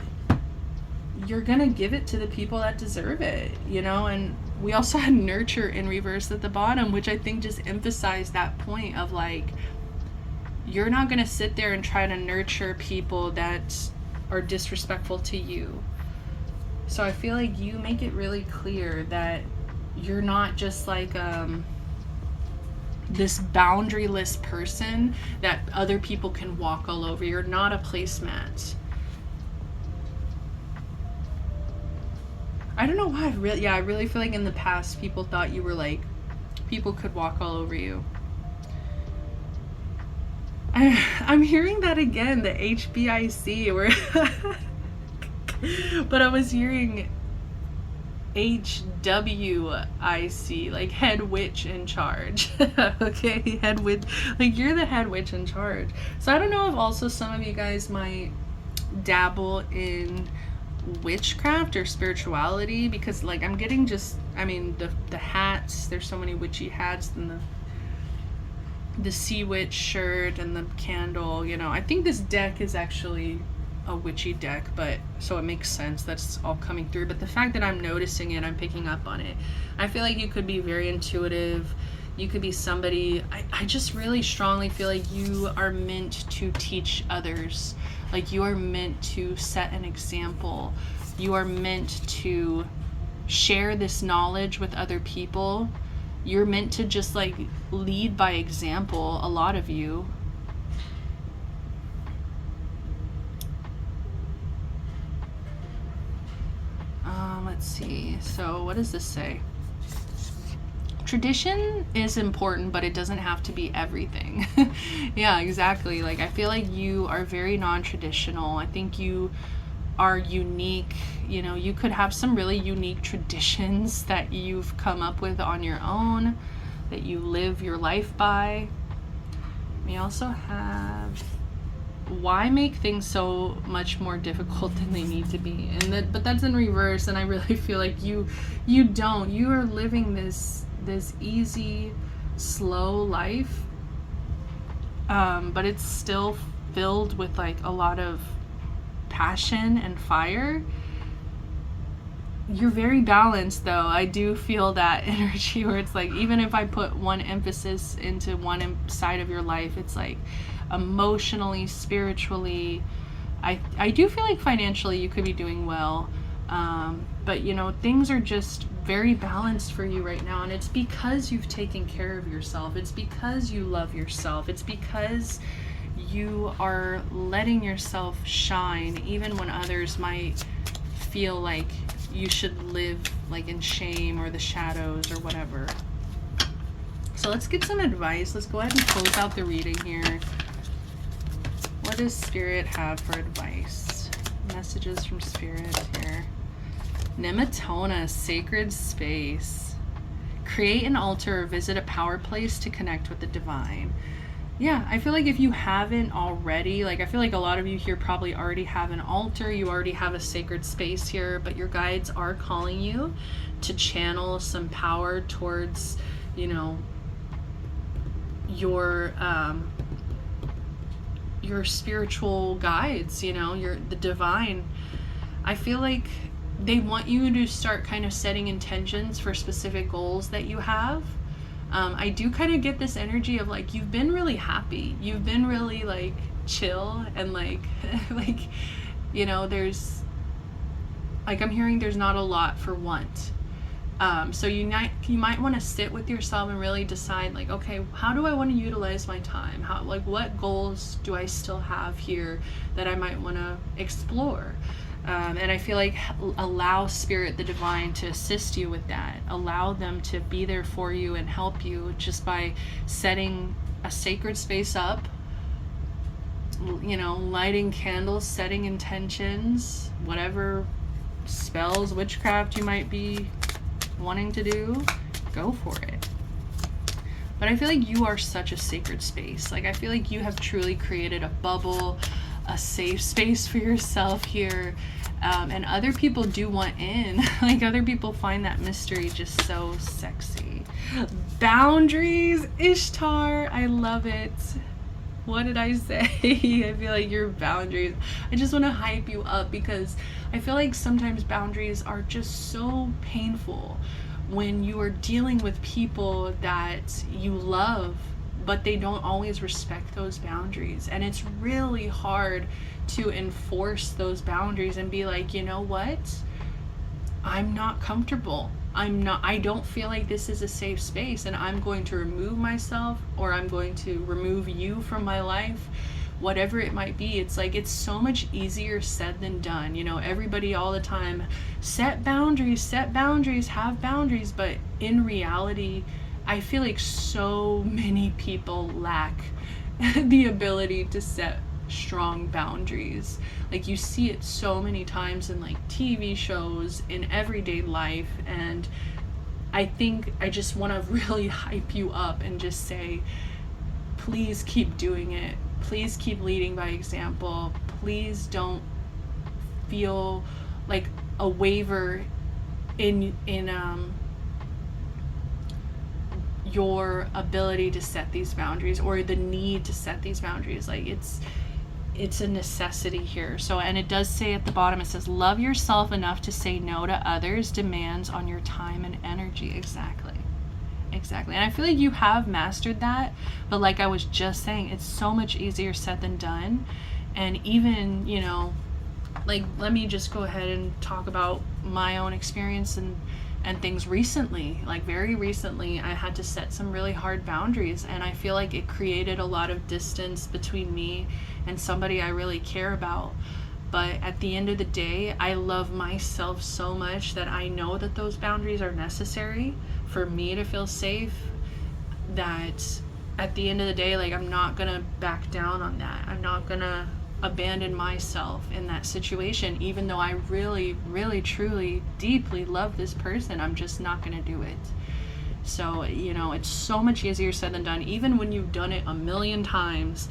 gonna give it to the people that deserve it, you know. And we also had nurture in reverse at the bottom, which I think just emphasized that point of like, you're not gonna sit there and try to nurture people that are disrespectful to you. So I feel like you make it really clear that you're not just like this boundaryless person that other people can walk all over. You're not a placemat. I don't know why I really feel like in the past people thought you were like, people could walk all over you. I'm hearing that again, the HBIC, where but I was hearing HWIC, like head witch in charge. Okay, head witch, like you're the head witch in charge. So I don't know if also some of you guys might dabble in witchcraft or spirituality, because like I'm getting just, I mean, the hats, there's so many witchy hats, and the sea witch shirt and the candle, you know. I think this deck is actually a witchy deck, but so it makes sense that's all coming through. But the fact that I'm noticing it, I'm picking up on it. I feel like you could be very intuitive. You could be somebody, I just really strongly feel like you are meant to teach others. Like, you are meant to set an example. You are meant to share this knowledge with other people. You're meant to just like lead by example, a lot of you. Let's see. So what does this say? Tradition is important, but it doesn't have to be everything. Yeah, exactly. Like, I feel like you are very non-traditional. I think you are unique. You know, you could have some really unique traditions that you've come up with on your own, that you live your life by. We also have, why make things so much more difficult than they need to be? And but that's in reverse, and I really feel like you are living this easy, slow life, but it's still filled with like a lot of passion and fire. You're very balanced though. I do feel that energy where it's like, even if I put one emphasis into one side of your life, it's like emotionally, spiritually, I do feel like financially you could be doing well, but you know, things are just very balanced for you right now, and it's because you've taken care of yourself. It's because you love yourself. It's because you are letting yourself shine even when others might feel like you should live like in shame or the shadows or whatever. So let's get some advice. Let's go ahead and close out the reading here. What does Spirit have for advice? Messages from Spirit here. Neptuna, sacred space. Create an altar or visit a power place to connect with the divine. Yeah, I feel like if you haven't already, like I feel like a lot of you here probably already have an altar, you already have a sacred space here, but your guides are calling you to channel some power towards, you know, your spiritual guides, you know, the divine. I feel like they want you to start kind of setting intentions for specific goals that you have. I do kind of get this energy of like you've been really happy, you've been really like chill, and like like, you know, there's like, I'm hearing there's not a lot for want. So you might want to sit with yourself and really decide like, okay, how do I want to utilize my time? How, like, what goals do I still have here that I might want to explore? And I feel like allow Spirit, the divine, to assist you with that. Allow them to be there for you and help you just by setting a sacred space up, you know, lighting candles, setting intentions, whatever spells, witchcraft you might be wanting to do, go for it. But I feel like you are such a sacred space. Like, I feel like you have truly created a bubble, a safe space for yourself here. And other people do want in. Like, other people find that mystery just so sexy. Boundaries, Ishtar, I love it. What did I say? I feel like your boundaries, I just want to hype you up, because I feel like sometimes boundaries are just so painful when you are dealing with people that you love, but they don't always respect those boundaries. And it's really hard to enforce those boundaries and be like, you know what? I'm not comfortable. I don't feel like this is a safe space, and I'm going to remove myself, or I'm going to remove you from my life, whatever it might be. It's like, it's so much easier said than done. You know, everybody all the time, set boundaries, have boundaries. But in reality, I feel like so many people lack the ability to set strong boundaries. Like, you see it so many times in like TV shows, in everyday life. And I think I just want to really hype you up and just say, please keep doing it. Please keep leading by example. Please don't feel like a waver in your ability to set these boundaries, or the need to set these boundaries. Like, it's a necessity here. So, and it does say at the bottom, it says, love yourself enough to say no to others' demands on your time and energy. Exactly. And I feel like you have mastered that, but like I was just saying, it's so much easier said than done. And even, you know, like, let me just go ahead and talk about my own experience and things recently. Like, very recently, I had to set some really hard boundaries, and I feel like it created a lot of distance between me and somebody I really care about. But at the end of the day, I love myself so much that I know that those boundaries are necessary for me to feel safe, that at the end of the day, like, I'm not gonna back down on that. I'm not gonna abandon myself in that situation, even though I really, really, truly, deeply love this person. I'm just not gonna do it. So, you know, it's so much easier said than done. Even when you've done it a million times,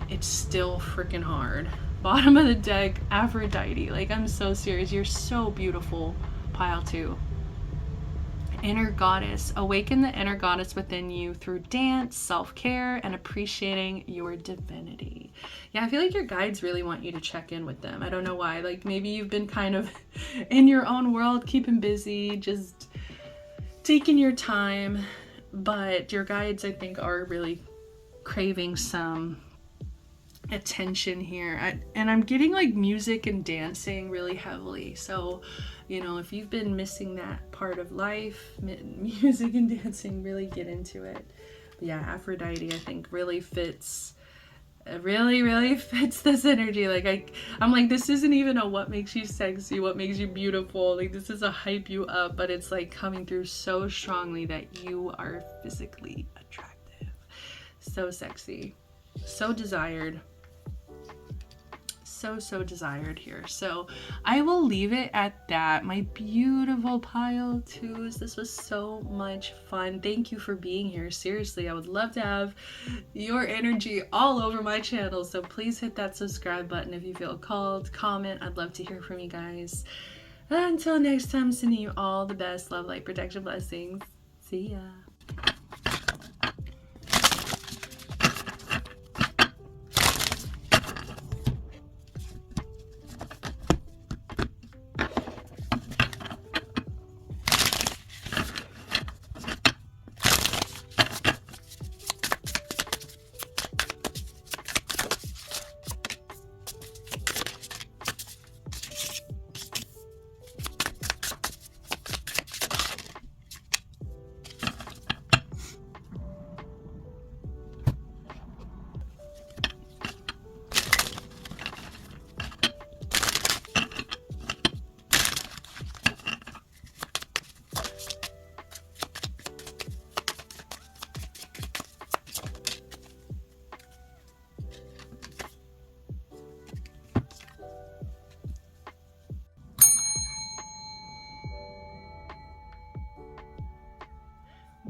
it's still freaking hard. Bottom of the deck, Aphrodite. Like, I'm so serious. You're so beautiful. Pile 2. Inner goddess. Awaken the inner goddess within you through dance, self-care, and appreciating your divinity. Yeah, I feel like your guides really want you to check in with them. I don't know why. Like, maybe you've been kind of in your own world, keeping busy, just taking your time. But your guides, I think, are really craving some attention here. And I'm getting like music and dancing really heavily. So, you know, if you've been missing that part of life, music and dancing, really get into it. But yeah, Aphrodite, I think, really fits this energy. Like, I'm like, this isn't even a what makes you sexy, what makes you beautiful. Like, this is a hype you up, but it's like coming through so strongly that you are physically attractive, so sexy, so desired, so desired here. So I will leave it at that. My beautiful pile twos, this was so much fun. Thank you for being here. Seriously, I would love to have your energy all over my channel, so please hit that subscribe button if you feel called. Comment, I'd love to hear from you guys. Until next time, sending you all the best love, light, protection, blessings. See ya.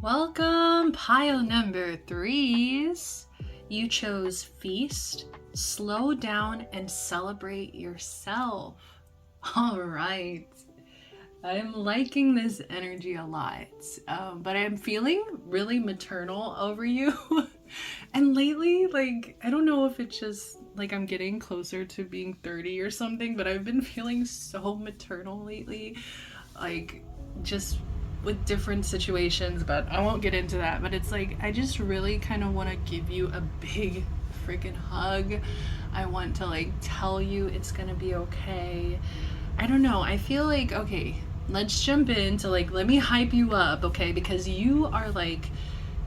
Welcome, pile number 3s. You chose feast, slow down, and celebrate yourself. All right. I'm liking this energy a lot, but I'm feeling really maternal over you. And lately, like, I don't know if it's just like I'm getting closer to being 30 or something, but I've been feeling so maternal lately, like just with different situations, but I won't get into that. But it's like I just really kind of want to give you a big freaking hug. I want to like tell you it's gonna be okay. I don't know, I feel like, okay, let's jump into like, let me hype you up, okay, because you are like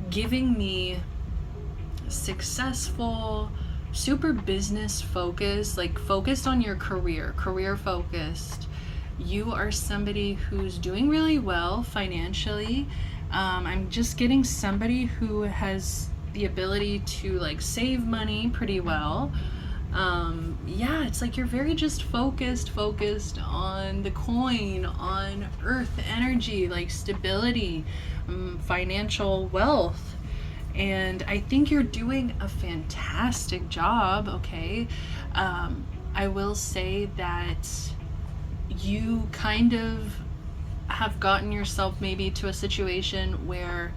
giving me successful, super business focused, like focused on your career focused. You are somebody who's doing really well financially. I'm just getting somebody who has the ability to like save money pretty well. Yeah, it's like you're very just focused on the coin, on earth energy, like stability, financial wealth. And I think you're doing a fantastic job, okay? I will say that you kind of have gotten yourself maybe to a situation where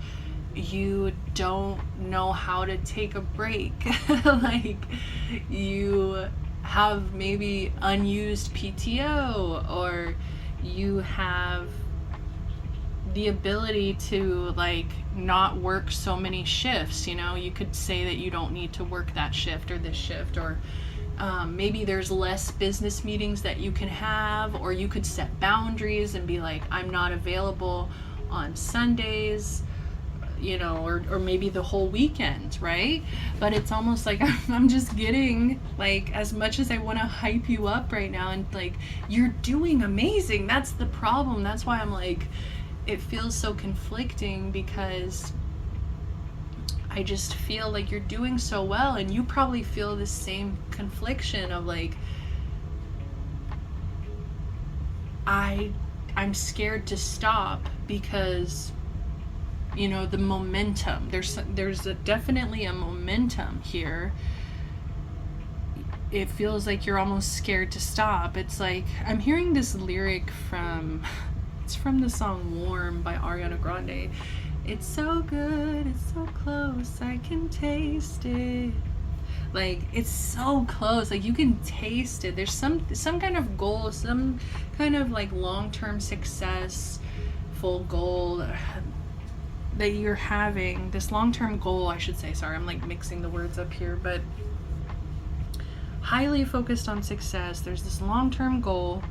you don't know how to take a break. Like you have maybe unused PTO, or you have the ability to like not work so many shifts. You know, you could say that you don't need to work that shift or this shift, or maybe there's less business meetings that you can have, or you could set boundaries and be like, I'm not available on Sundays, you know, or maybe the whole weekend, right? But it's almost like I'm just getting like, as much as I want to hype you up right now, and like you're doing amazing. That's the problem. That's why I'm like, it feels so conflicting, because I just feel like you're doing so well, and you probably feel the same confliction of like, I'm scared to stop because, you know, the momentum, there's definitely a momentum here. It feels like you're almost scared to stop. It's like I'm hearing this lyric it's from the song Warm by Ariana Grande. It's so good, it's so close, I can taste it. Like, it's so close, like you can taste it. There's some kind of goal, some kind of like long-term success, full goal that you're having, this long-term goal, I should say. Sorry, I'm like mixing the words up here, but highly focused on success. There's this long-term goal,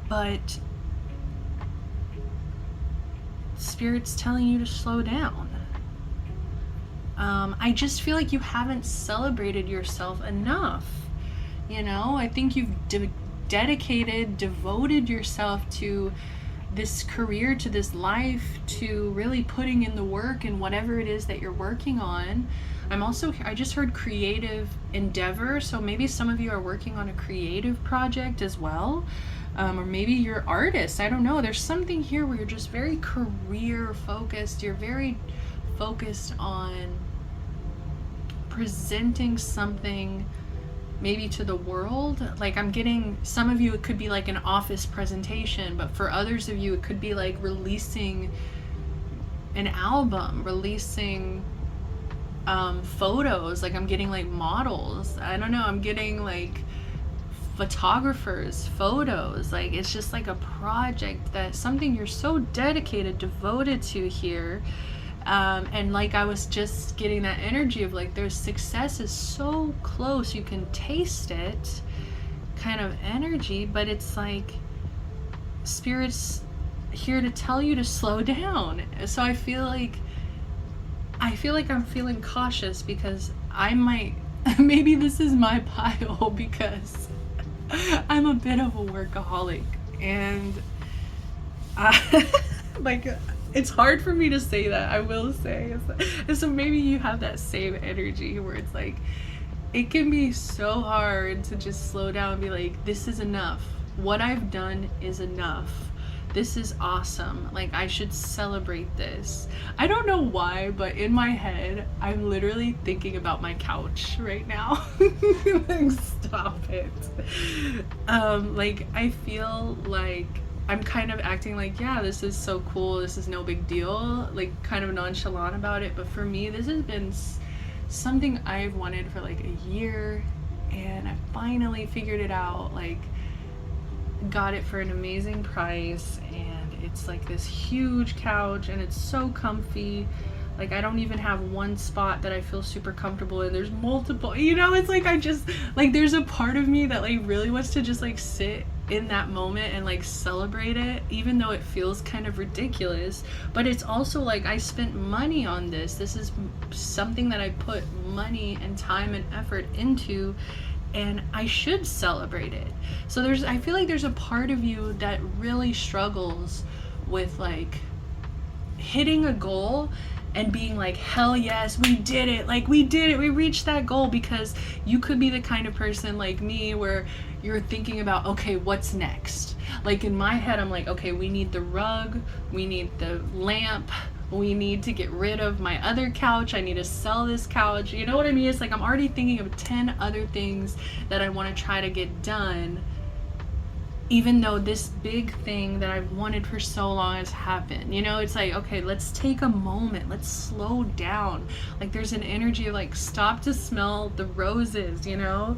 but Spirit's telling you to slow down. I just feel like you haven't celebrated yourself enough. You know, I think you've devoted yourself to this career, to this life, to really putting in the work and whatever it is that you're working on. I just heard creative endeavor. So maybe some of you are working on a creative project as well. Or maybe you're artists. I don't know. There's something here where you're just very career focused. You're very focused on presenting something maybe to the world. Like I'm getting, some of you it could be like an office presentation, but for others of you it could be like releasing an album, releasing photos. Like I'm getting like models, I don't know, I'm getting like photographers, photos. Like it's just like a project, that something you're so dedicated, devoted to here. And like I was just getting that energy of like there's success is so close, you can taste it kind of energy, but it's like spirit's here to tell you to slow down. So I feel like I'm feeling cautious because I might maybe this is my pile because I'm a bit of a workaholic, and like it's hard for me to say that, I will say. And so maybe you have that same energy where it's like, it can be so hard to just slow down and be like, this is enough. What I've done is enough. This is awesome. Like I should celebrate this. I don't know why, but in my head, I'm literally thinking about my couch right now. Like, stop it. Like I feel like I'm kind of acting like, yeah, this is so cool, this is no big deal, like kind of nonchalant about it. But for me, this has been something I've wanted for like a year, and I finally figured it out. Like got it for an amazing price, and it's like this huge couch, and it's so comfy. Like I don't even have one spot that I feel super comfortable in. There's multiple, you know, it's like I just like there's a part of me that like really wants to just like sit in that moment and like celebrate it, even though it feels kind of ridiculous. But it's also like I spent money on this. This is something that I put money and time and effort into, and I should celebrate it. So I feel like there's a part of you that really struggles with like hitting a goal and being like, hell yes, we did it, like we did it, we reached that goal. Because you could be the kind of person like me where you're thinking about, okay, what's next? Like in my head, I'm like, okay, we need the rug, we need the lamp, we need to get rid of my other couch, I need to sell this couch, you know what I mean? It's like I'm already thinking of 10 other things that I want to try to get done, even though this big thing that I've wanted for so long has happened. You know, it's like, okay, let's take a moment, let's slow down. Like there's an energy of like, stop to smell the roses, you know?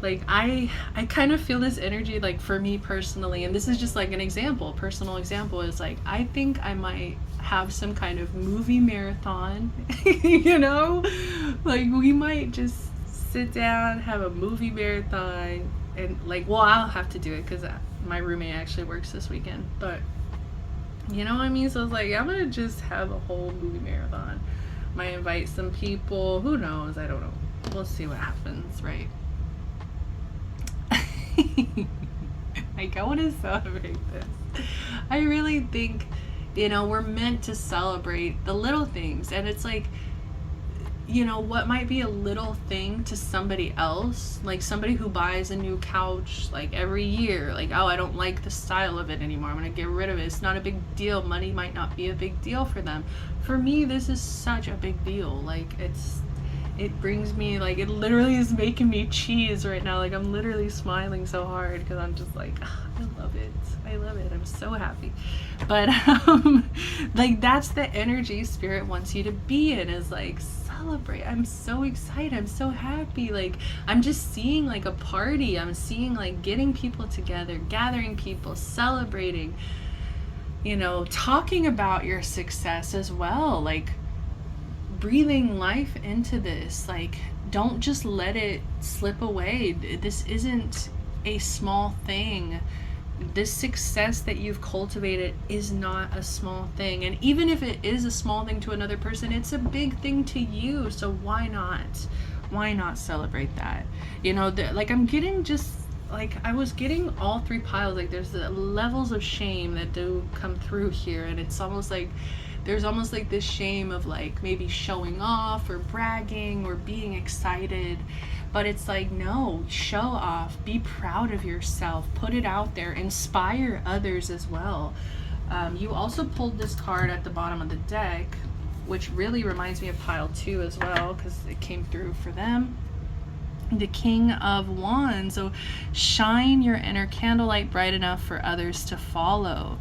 Like I kind of feel this energy, like for me personally, and this is just like an example, personal example, is like I think I might have some kind of movie marathon. You know, like we might just sit down, have a movie marathon, and like, well, I'll have to do it because my roommate actually works this weekend, but you know what I mean? So it's like I'm gonna just have a whole movie marathon. Might invite some people, who knows, I don't know, we'll see what happens, right? Like I want to celebrate this. I really think, you know, we're meant to celebrate the little things. And it's like, you know, what might be a little thing to somebody else, like somebody who buys a new couch like every year, like, oh, I don't like the style of it anymore, I'm gonna get rid of it. It's not a big deal. Money might not be a big deal for them. For me, this is such a big deal. Like it brings me, like, it literally is making me cheese right now. Like I'm literally smiling so hard because I'm just like, oh, I love it, I love it, I'm so happy. But like that's the energy spirit wants you to be in, is like celebrate. I'm so excited, I'm so happy. Like I'm just seeing like a party, I'm seeing like getting people together, gathering people, celebrating, you know, talking about your success as well, like breathing life into this. Like don't just let it slip away. This isn't a small thing. This success that you've cultivated is not a small thing, and even if it is a small thing to another person, it's a big thing to you. So why not celebrate that? You know, like I'm getting just like, I was getting all three piles. Like there's the levels of shame that do come through here, and it's almost like there's almost like this shame of like maybe showing off or bragging or being excited. But it's like, no, show off, be proud of yourself, put it out there, inspire others as well. You also pulled this card at the bottom of the deck, which really reminds me of pile 2 as well, because it came through for them. The King of Wands. So shine your inner candlelight bright enough for others to follow.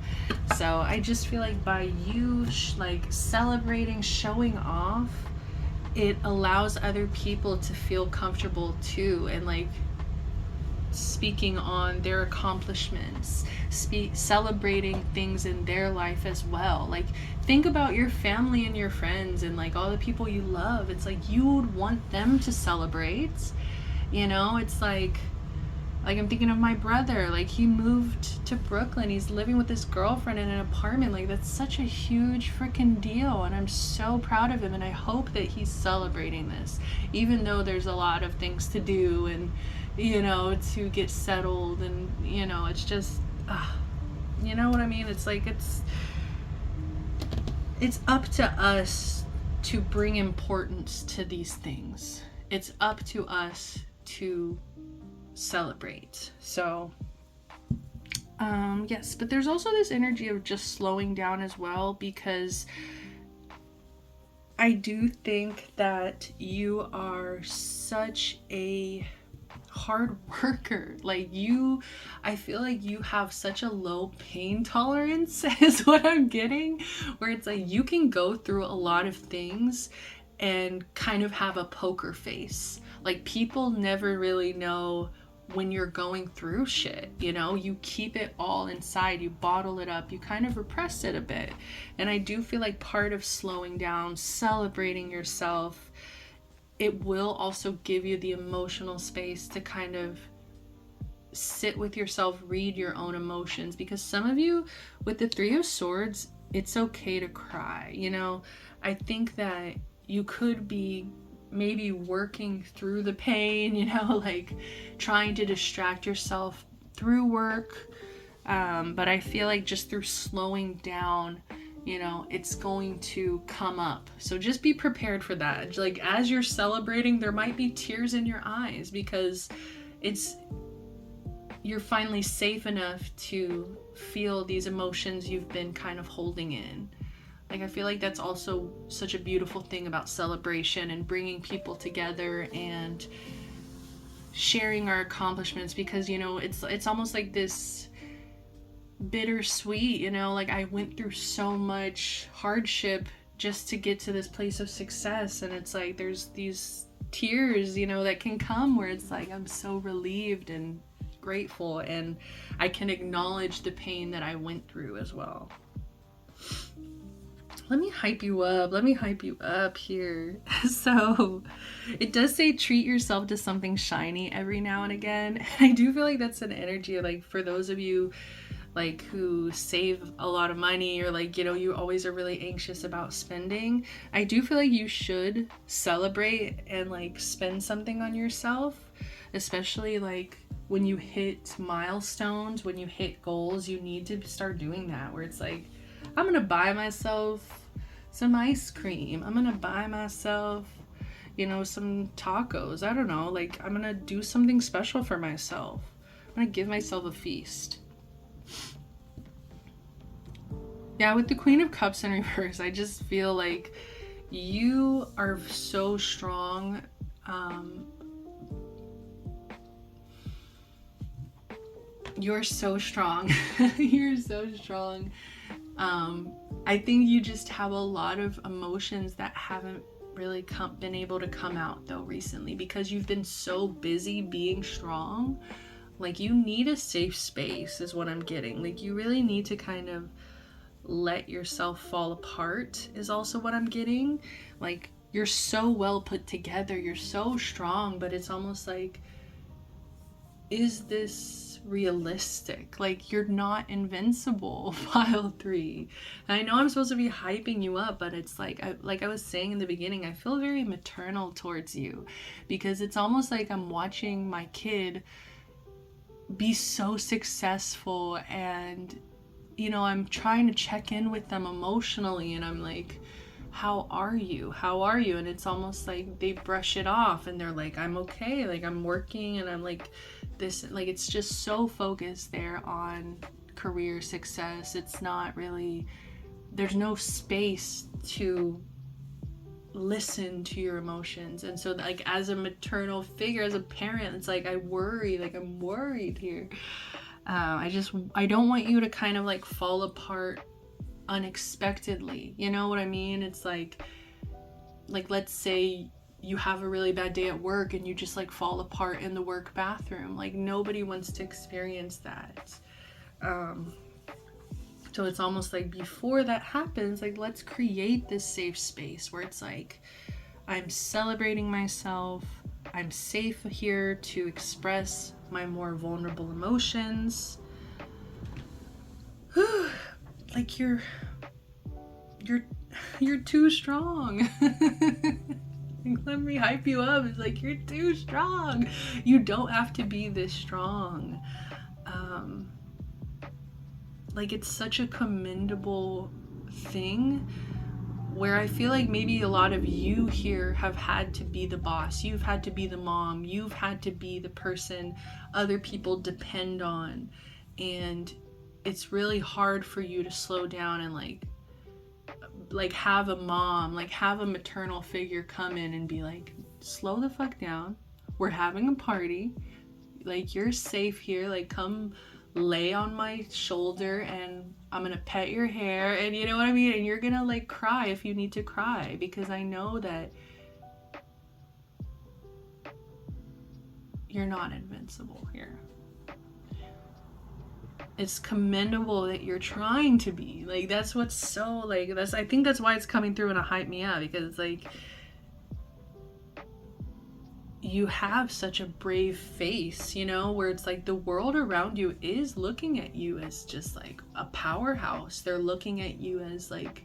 So I just feel like by you like celebrating, showing off, it allows other people to feel comfortable too, and like speaking on their accomplishments, celebrating things in their life as well. Like, think about your family and your friends and like all the people you love. It's like you would want them to celebrate, you know. It's like I'm thinking of my brother. Like, he moved to Brooklyn, he's living with his girlfriend in an apartment. Like, that's such a huge freaking deal, and I'm so proud of him, and I hope that he's celebrating this, even though there's a lot of things to do and, you know, to get settled, and, you know, it's just you know what I mean. It's like it's up to us to bring importance to these things. It's up to us to celebrate. So yes, but there's also this energy of just slowing down as well, because I do think that you are such a hard worker. Like, I feel like you have such a low pain tolerance is what I'm getting, where it's like you can go through a lot of things and kind of have a poker face. Like, people never really know when you're going through shit, you know. You keep it all inside, you bottle it up, you kind of repress it a bit. And I do feel like part of slowing down, celebrating yourself, it will also give you the emotional space to kind of sit with yourself, read your own emotions. Because some of you, with the 3 of Swords, it's okay to cry, you know. I think that you could be maybe working through the pain, you know, like trying to distract yourself through work, but I feel like just through slowing down, you know, it's going to come up. So just be prepared for that. Like, as you're celebrating, there might be tears in your eyes, because you're finally safe enough to feel these emotions you've been kind of holding in. Like, I feel like that's also such a beautiful thing about celebration and bringing people together and sharing our accomplishments, because, you know, it's almost like this bittersweet, you know. Like, I went through so much hardship just to get to this place of success, and it's like there's these tears, you know, that can come where it's like I'm so relieved and grateful, and I can acknowledge the pain that I went through as well. Let me hype you up here. So it does say treat yourself to something shiny every now and again. And I do feel like that's an energy, like, for those of you like who save a lot of money, or like, you know, you always are really anxious about spending. I do feel like you should celebrate and like spend something on yourself, especially like when you hit milestones, when you hit goals. You need to start doing that, where it's like, I'm gonna buy myself some ice cream, I'm gonna buy myself, you know, some tacos, I don't know, like, I'm gonna do something special for myself. I'm gonna give myself a feast. Yeah, with the Queen of Cups in reverse, I just feel like you are so strong. You're so strong. You're so strong. I think you just have a lot of emotions that haven't really been able to come out though recently, because you've been so busy being strong. Like, you need a safe space is what I'm getting. Like, you really need to kind of let yourself fall apart is also what I'm getting. Like, you're so well put together, you're so strong, but it's almost like, is this realistic? Like, you're not invincible. Pile 3. And I know I'm supposed to be hyping you up, but it's like I was saying in the beginning, I feel very maternal towards you, because it's almost like I'm watching my kid be so successful and you know, I'm trying to check in with them emotionally, and I'm like, how are you? How are you? And it's almost like they brush it off and they're like, I'm okay, like I'm working, and I'm like this, like it's just so focused there on career success. It's not really, there's no space to listen to your emotions. And so like as a maternal figure, as a parent, it's like I worry, like I'm worried here. I don't want you to kind of like fall apart unexpectedly. You know what I mean? It's like let's say you have a really bad day at work and you just like fall apart in the work bathroom. Like nobody wants to experience that. So it's almost like before that happens, like let's create this safe space where it's like I'm celebrating myself. I'm safe here to express my more vulnerable emotions. Like you're too strong. Let me hype you up. It's like you're too strong. You don't have to be this strong. Like it's such a commendable thing where I feel like maybe a lot of you here have had to be the boss. You've had to be the mom. You've had to be the person other people depend on. And it's really hard for you to slow down and like have a mom, like have a maternal figure come in and be like, slow the fuck down. We're having a party. Like you're safe here. Like come lay on my shoulder and I'm gonna pet your hair, and you know what I mean, and you're gonna like cry if you need to cry, because I know that you're not invincible here. It's commendable that you're trying to be. Like that's what's so like, that's, I think that's why it's coming through and it hype me up, because it's like you have such a brave face, you know, where it's like the world around you is looking at you as just like a powerhouse. They're looking at you as like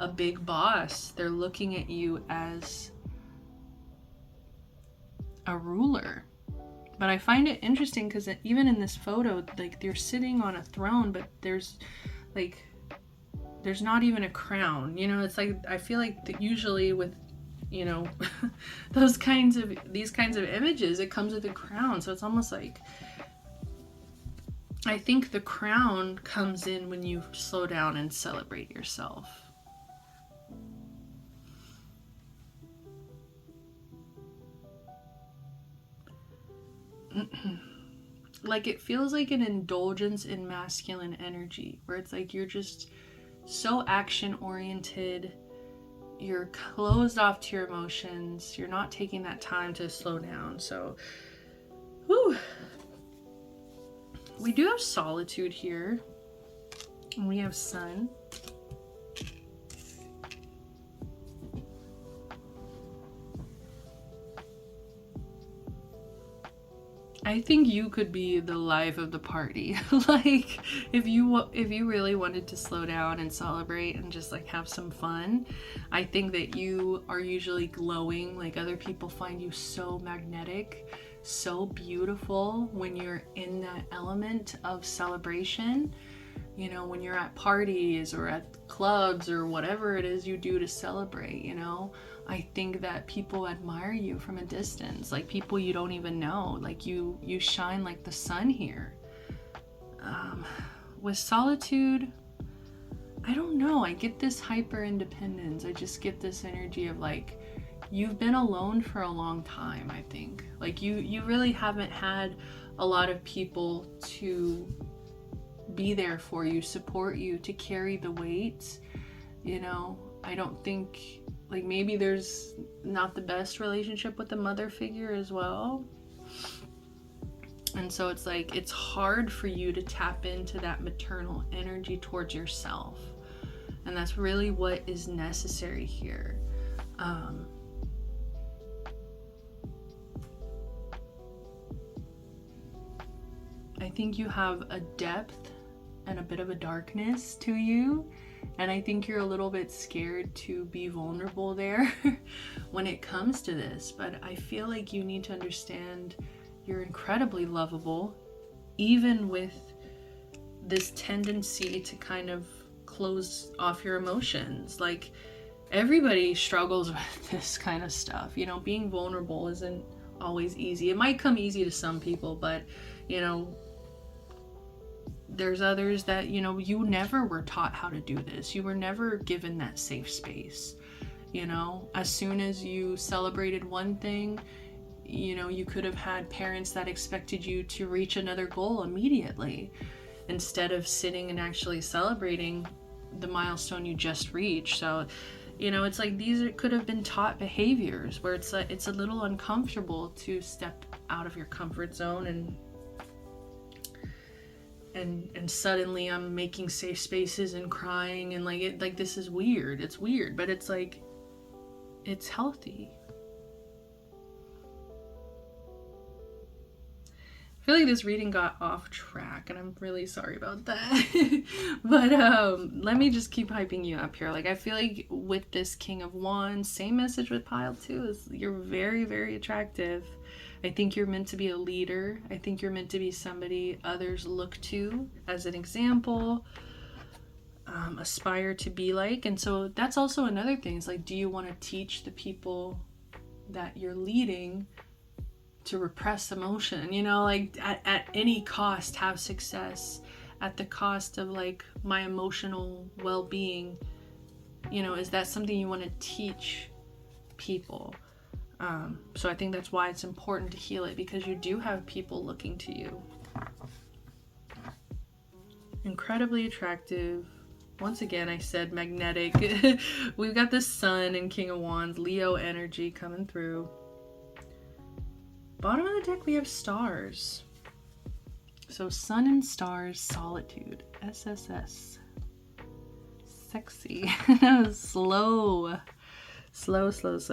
a big boss. They're looking at you as a ruler. But I find it interesting because even in this photo, like they're sitting on a throne, but there's not even a crown. You know, it's like I feel like that usually with, you know, these kinds of images, it comes with a crown. So it's almost like I think the crown comes in when you slow down and celebrate yourself. Like it feels like an indulgence in masculine energy, where it's like you're just so action oriented, you're closed off to your emotions, you're not taking that time to slow down. So whew. We do have solitude here, and we have sun. I think you could be the life of the party. Like if you really wanted to slow down and celebrate and just like have some fun, I think that you are usually glowing. Like other people find you so magnetic, so beautiful when you're in that element of celebration. You know, when you're at parties or at clubs or whatever it is you do to celebrate, you know, I think that people admire you from a distance, like people you don't even know. Like you shine like the sun here. With solitude, I don't know, I get this hyper independence. I just get this energy of like, you've been alone for a long time, I think. Like you really haven't had a lot of people to be there for you, support you, to carry the weight. You know, I don't think, like maybe there's not the best relationship with the mother figure as well. And so it's like, it's hard for you to tap into that maternal energy towards yourself. And that's really what is necessary here. I think you have a depth and a bit of a darkness to you. And I think you're a little bit scared to be vulnerable there when it comes to this. But I feel like you need to understand you're incredibly lovable, even with this tendency to kind of close off your emotions. Like, everybody struggles with this kind of stuff. You know, being vulnerable isn't always easy. It might come easy to some people, but, you know, there's others that, you know, you never were taught how to do this. You were never given that safe space. You know, as soon as you celebrated one thing, you know, you could have had parents that expected you to reach another goal immediately, instead of sitting and actually celebrating the milestone you just reached. So, you know, it's like these could have been taught behaviors where it's a little uncomfortable to step out of your comfort zone, and suddenly I'm making safe spaces and crying, and like this is weird. It's weird, but it's like, it's healthy. I feel like this reading got off track, and I'm really sorry about that. But let me just keep hyping you up here. Like, I feel like with this King of Wands, same message with pile 2, is you're very, very attractive. I think you're meant to be a leader. I think you're meant to be somebody others look to as an example, aspire to be like. And so that's also another thing. It's like, do you want to teach the people that you're leading to repress emotion? You know, like at any cost have success, at the cost of like my emotional well-being. You know, is that something you want to teach people? So I think that's why it's important to heal it, because you do have people looking to you. Incredibly attractive. Once again, I said magnetic. We've got the Sun and King of Wands, Leo energy coming through. Bottom of the deck, we have stars. So Sun and Stars, Solitude, SSS. Sexy. Slow. So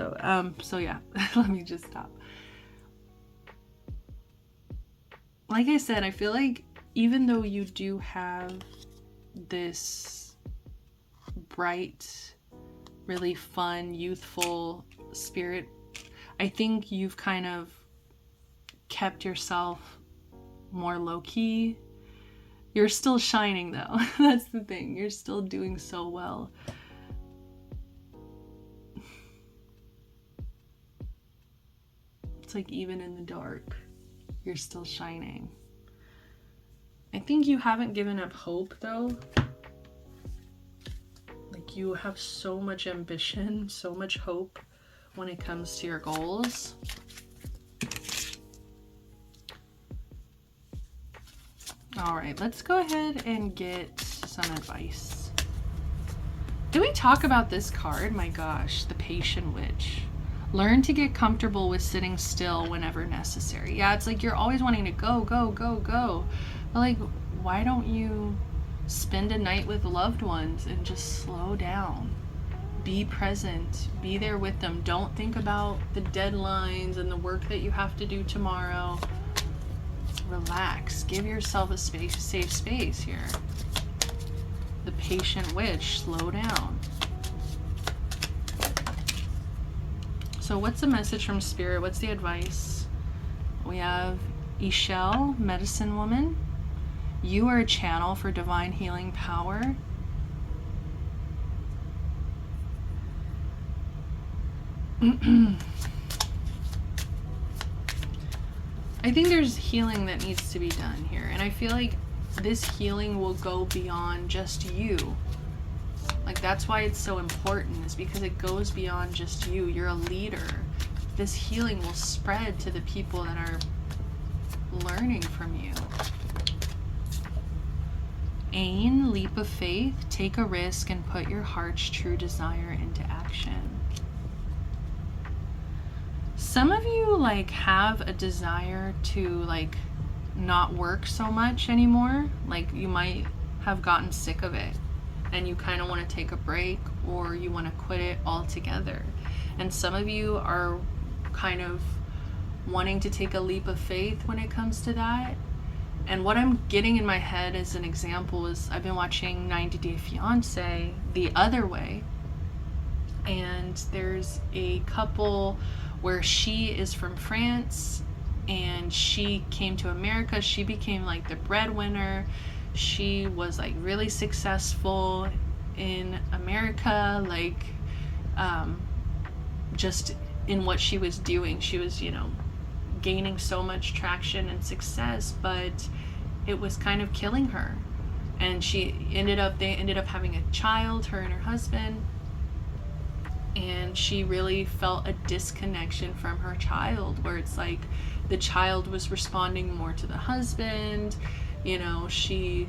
yeah, let me just stop. Like I said, I feel like even though you do have this bright, really fun, youthful spirit, I think you've kind of kept yourself more low-key. You're still shining though. That's the thing. You're still doing so well. It's like even in the dark, you're still shining. I think you haven't given up hope though. Like, you have so much ambition, so much hope when it comes to your goals. All right, let's go ahead and get some advice. Did we talk about this card? My gosh, the Patient Witch. Learn to get comfortable with sitting still whenever necessary. Yeah, it's like you're always wanting to go. But like, why don't you spend a night with loved ones and just slow down? Be present. Be there with them. Don't think about the deadlines and the work that you have to do tomorrow. Relax. Give yourself a safe space here. The Patient Witch. Slow down. So what's the message from Spirit? What's the advice? We have Ishel, Medicine Woman. You are a channel for divine healing power. I think there's healing that needs to be done here. And I feel like this healing will go beyond just you. Like, that's why it's so important, is because it goes beyond just you. You're a leader. This healing will spread to the people that are learning from you. Ain, leap of faith. Take a risk and put your heart's true desire into action. Some of you like have a desire to like not work so much anymore. Like, you might have gotten sick of it and you kind of want to take a break, or you want to quit it altogether. And some of you are kind of wanting to take a leap of faith when it comes to that. And what I'm getting in my head as an example is, I've been watching 90 Day Fiancé the other way, and there's a couple where she is from France and she came to America. She became like the breadwinner. she was like really successful in America, like just in what she was doing. She was, you know, gaining so much traction and success, but it was kind of killing her. And they ended up having a child, her and her husband, and she really felt a disconnection from her child, where it's like the child was responding more to the husband. You know, she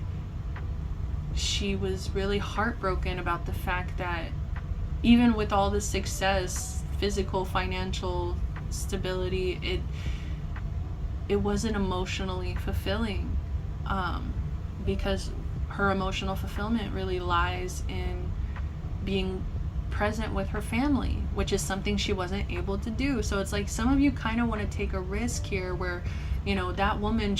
was really heartbroken about the fact that even with all the success, physical, financial stability, it wasn't emotionally fulfilling, because her emotional fulfillment really lies in being present with her family, which is something she wasn't able to do. So it's like some of you kind of want to take a risk here where, you know, that woman,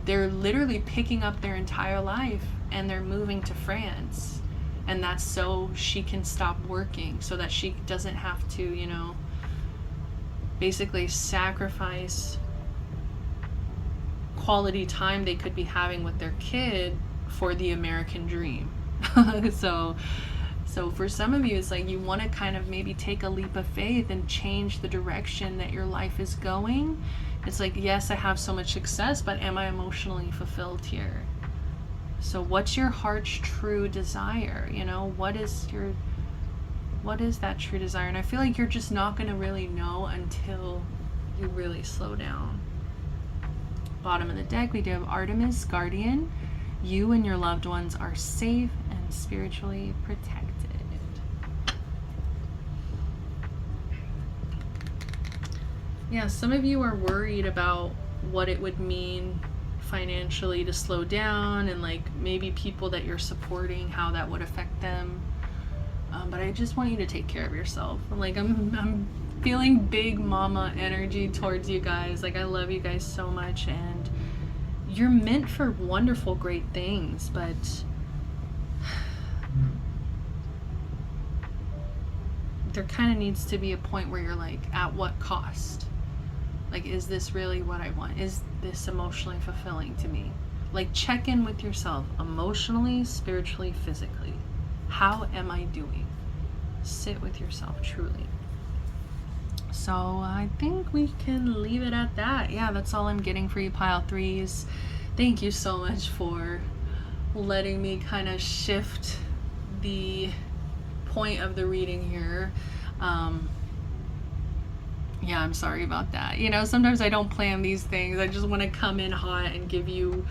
they're literally picking up their entire life and they're moving to France. And that's so she can stop working, so that she doesn't have to, you know, basically sacrifice quality time they could be having with their kid for the American dream. So for some of you, it's like you want to kind of maybe take a leap of faith and change the direction that your life is going. It's like, yes, I have so much success, but am I emotionally fulfilled here? So what's your heart's true desire? You know, what is that true desire? And I feel like you're just not going to really know until you really slow down. Bottom of the deck, we do have Artemis, Guardian. You and your loved ones are safe and spiritually protected. Yeah, some of you are worried about what it would mean financially to slow down, and like maybe people that you're supporting, how that would affect them. But I just want you to take care of yourself. Like I'm feeling big mama energy towards you guys. Like I love you guys so much, and you're meant for wonderful, great things, but there kind of needs to be a point where you're like, at what cost? Like, is this really what I want? Is this emotionally fulfilling to me? Like, check in with yourself emotionally, spiritually, physically. How am I doing? Sit with yourself truly. So I think we can leave it at that. Yeah, that's all I'm getting for you, pile threes. Thank you so much for letting me kind of shift the point of the reading here. Yeah, I'm sorry about that. You know, sometimes I don't plan these things. I just want to come in hot and give you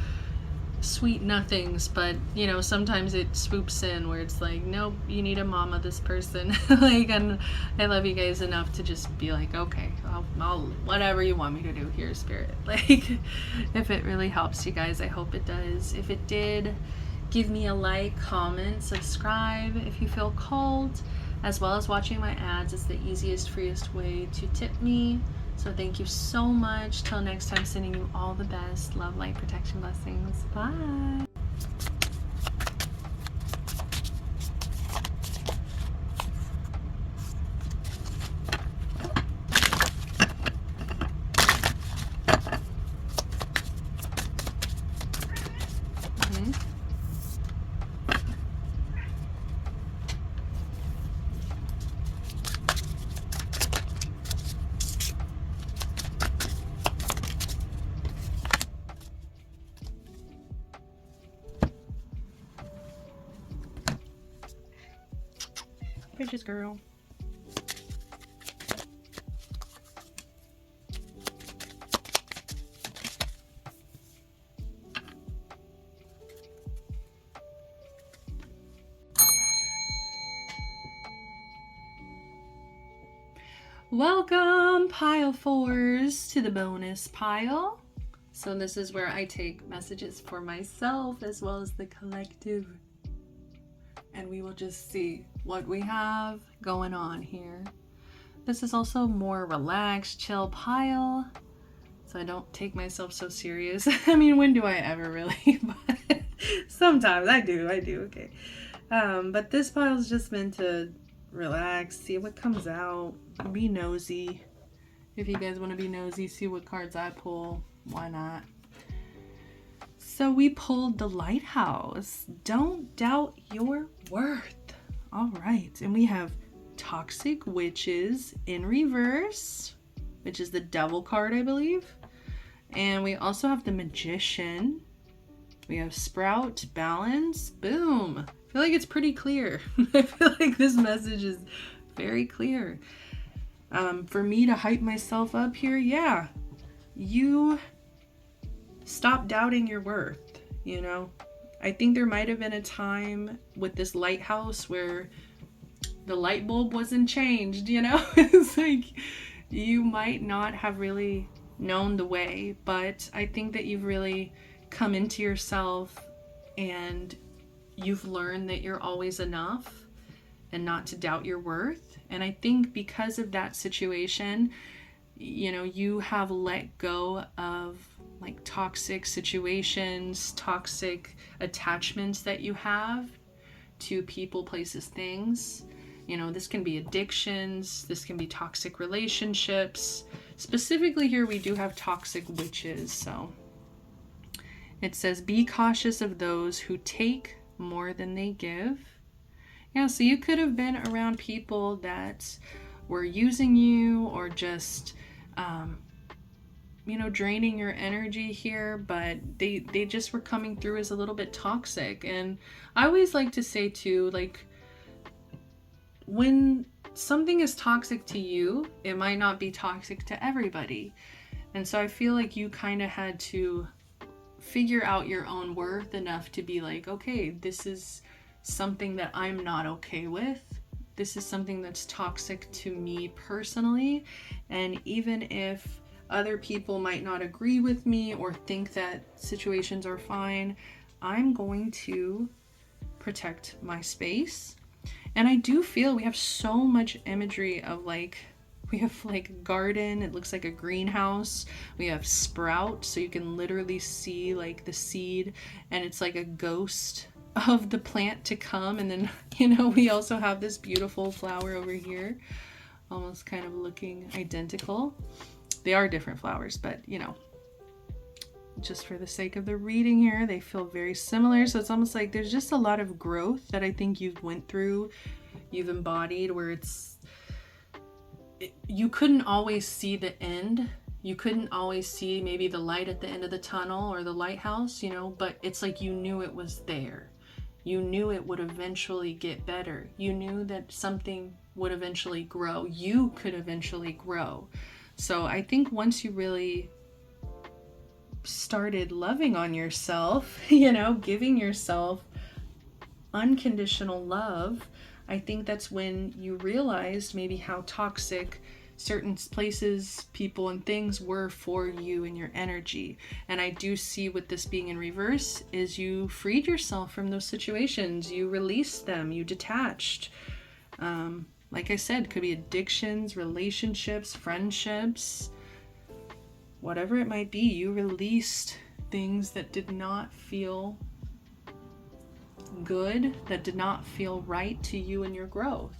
sweet nothings, but you know, sometimes it swoops in where it's like, nope, you need to mama this person. Like, and I love you guys enough to just be like, okay, I'll whatever you want me to do here, spirit. Like, if it really helps you guys, I hope it does. If it did, give me a like, comment, subscribe if you feel called, as well as watching my ads is the easiest, freest way to tip me. So thank you so much. Till next time, sending you all the best. Love, light, protection, blessings. Bye. Bridges, girl. Welcome, pile fours, to the bonus pile. So this is where I take messages for myself as well as the collective, and we will just see what we have going on here. This is also more relaxed, chill pile, so I don't take myself so serious. I mean, when do I ever really? But sometimes I do, okay. But this pile is just meant to relax, see what comes out, be nosy. If you guys want to be nosy, see what cards I pull, why not? So we pulled the lighthouse. Don't doubt your worth. All right. And we have toxic witches in reverse, which is the devil card, I believe. And we also have the magician. We have sprout, balance, boom. I feel like it's pretty clear. I feel like this message is very clear. For me to hype myself up here, yeah. You stop doubting your worth, you know? I think there might have been a time with this lighthouse where the light bulb wasn't changed, you know? It's like you might not have really known the way, but I think that you've really come into yourself and you've learned that you're always enough and not to doubt your worth. And I think because of that situation, you know, you have let go of like toxic situations, toxic attachments that you have to people, places, things. You know, this can be addictions, this can be toxic relationships. Specifically here, we do have toxic witches. So it says, be cautious of those who take more than they give. Yeah, so you could have been around people that were using you or just, you know, draining your energy here, but they just were coming through as a little bit toxic. And I always like to say too, like, when something is toxic to you, it might not be toxic to everybody. And so I feel like you kind of had to figure out your own worth enough to be like, okay, this is something that I'm not okay with. This is something that's toxic to me personally. And even if other people might not agree with me or think that situations are fine, I'm going to protect my space. And I do feel we have so much imagery of like, we have like garden, it looks like a greenhouse. We have sprout, so you can literally see like the seed, and it's like a ghost of the plant to come. And then, you know, we also have this beautiful flower over here, almost kind of looking identical. They are different flowers, but you know, just for the sake of the reading here, they feel very similar. So it's almost like there's just a lot of growth that I think you've went through, you've embodied, where you couldn't always see the end. You couldn't always see maybe the light at the end of the tunnel or the lighthouse, you know, but it's like you knew it was there. You knew it would eventually get better. You knew that something would eventually grow. You could eventually grow. So I think once you really started loving on yourself, you know, giving yourself unconditional love, I think that's when you realized maybe how toxic certain places, people, and things were for you and your energy. And I do see with this being in reverse is you freed yourself from those situations. You released them. You detached. Like I said, could be addictions, relationships, friendships, whatever it might be. You released things that did not feel good, that did not feel right to you and your growth.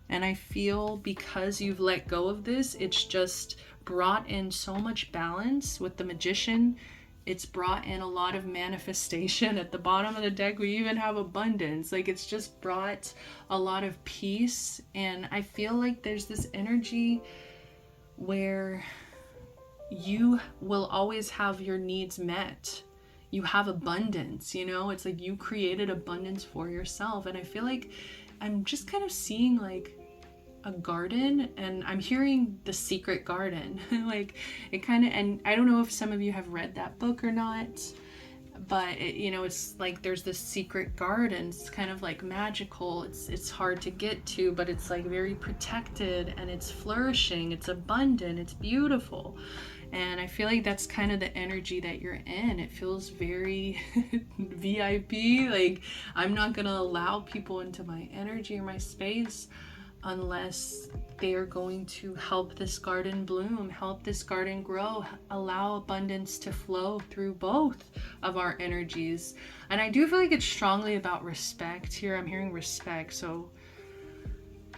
And I feel because you've let go of this, it's just brought in so much balance with the magician. It's brought in a lot of manifestation. At the bottom of the deck, we even have abundance. Like, it's just brought a lot of peace. And I feel like there's this energy where you will always have your needs met. You have abundance, you know? It's like you created abundance for yourself. And I feel like I'm just kind of seeing like a garden, and I'm hearing The Secret Garden. Like it kind of, and I don't know if some of you have read that book or not, but it, you know, it's like there's this secret garden. It's kind of like magical. It's hard to get to, but it's like very protected, and it's flourishing. It's abundant. It's beautiful. And I feel like that's kind of the energy that you're in. It feels very VIP. Like, I'm not going to allow people into my energy or my space unless they are going to help this garden bloom, help this garden grow, allow abundance to flow through both of our energies. And I do feel like it's strongly about respect here. I'm hearing respect. So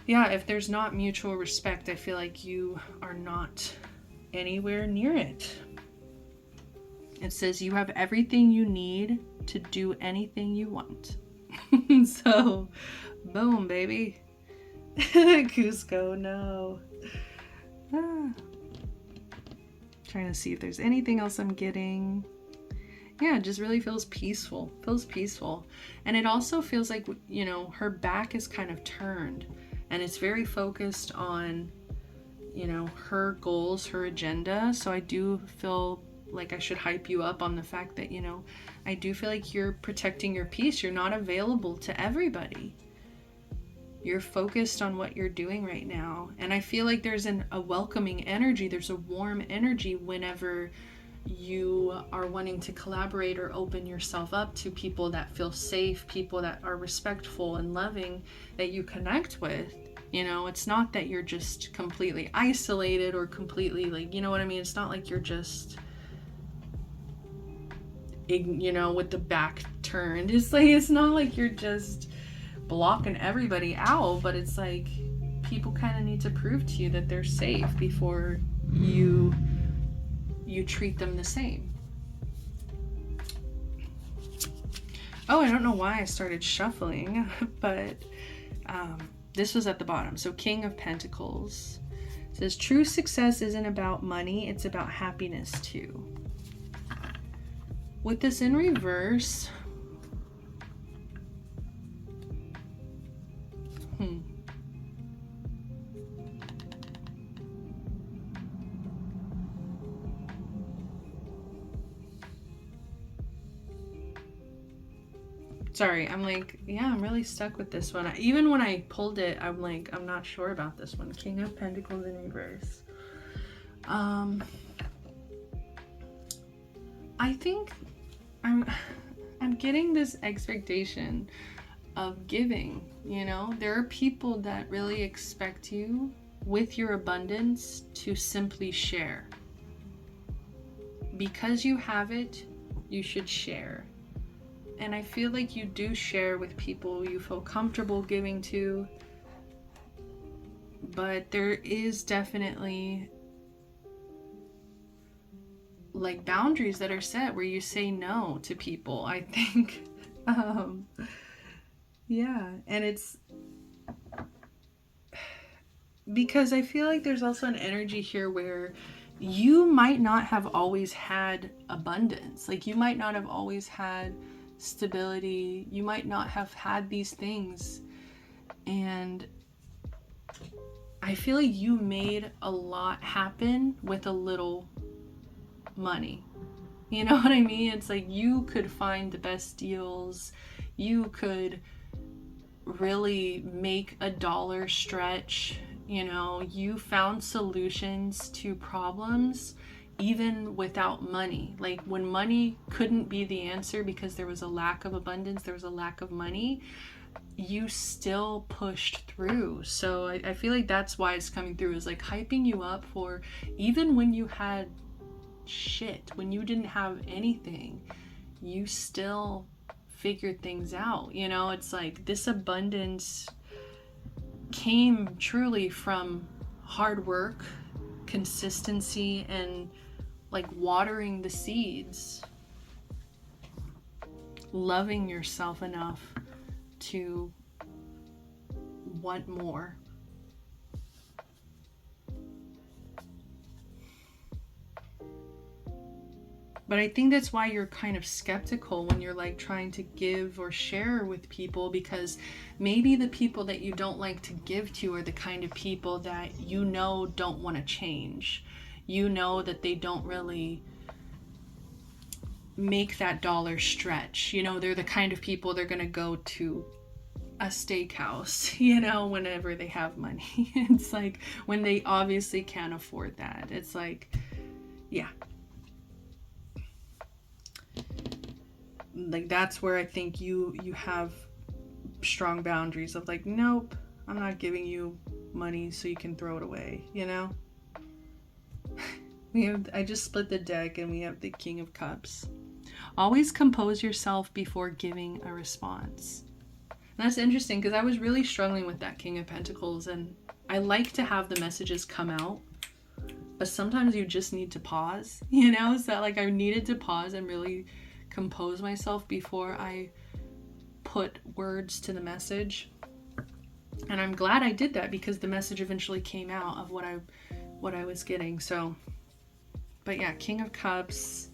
yeah, if there's not mutual respect, I feel like you are not anywhere near it. It says you have everything you need to do anything you want. So, boom, baby. Cusco, no. Trying to see if there's anything else I'm getting. Yeah, it just really feels peaceful. Feels peaceful. And it also feels like, you know, her back is kind of turned. And it's very focused on, you know, her goals, her agenda. So I do feel like I should hype you up on the fact that, you know, I do feel like you're protecting your peace. You're not available to everybody. You're focused on what you're doing right now. And I feel like there's a welcoming energy. There's a warm energy whenever you are wanting to collaborate or open yourself up to people that feel safe, people that are respectful and loving, that you connect with. You know, it's not that you're just completely isolated or completely, like, you know what I mean? It's not like you're just, you know, with the back turned. It's like, it's not like you're just blocking everybody out, but it's like people kind of need to prove to you that they're safe before you treat them the same. Oh, I don't know why I started shuffling, but this was at the bottom. So King of Pentacles says true success isn't about money, it's about happiness too. With this in reverse, sorry, I'm like, yeah, I'm really stuck with this one. Even when I pulled it, I'm like, I'm not sure about this one. King of Pentacles in reverse. I think I'm getting this expectation of giving, you know? There are people that really expect you with your abundance to simply share. Because you have it, you should share. And I feel like you do share with people you feel comfortable giving to, but there is definitely like boundaries that are set where you say no to people, I think. Yeah, and it's because I feel like there's also an energy here where you might not have always had abundance. Like you might not have always had stability. You might not have had these things. And I feel like you made a lot happen with a little money. You know what I mean? It's like you could find the best deals. You could really make a dollar stretch. You know, you found solutions to problems even without money. Like when money couldn't be the answer because there was a lack of abundance, there was a lack of money, you still pushed through. So I feel like that's why it's coming through, is like hyping you up for even when you had shit, when you didn't have anything, you still figured things out. You know, it's like this abundance came truly from hard work, consistency, and like watering the seeds, loving yourself enough to want more. But I think that's why you're kind of skeptical when you're like trying to give or share with people, because maybe the people that you don't like to give to are the kind of people that you know don't want to change. You know that they don't really make that dollar stretch. You know, they're the kind of people they're going to go to a steakhouse, you know, whenever they have money. It's like when they obviously can't afford that. It's like, yeah. Like that's where I think you have strong boundaries of like, nope, I'm not giving you money so you can throw it away, you know? I just split the deck and we have the King of Cups. Always compose yourself before giving a response. And that's interesting because I was really struggling with that King of Pentacles, and I like to have the messages come out but sometimes you just need to pause, you know? So like I needed to pause and really compose myself before I put words to the message. And I'm glad I did that because the message eventually came out of what I was getting. So, but yeah, King of Cups,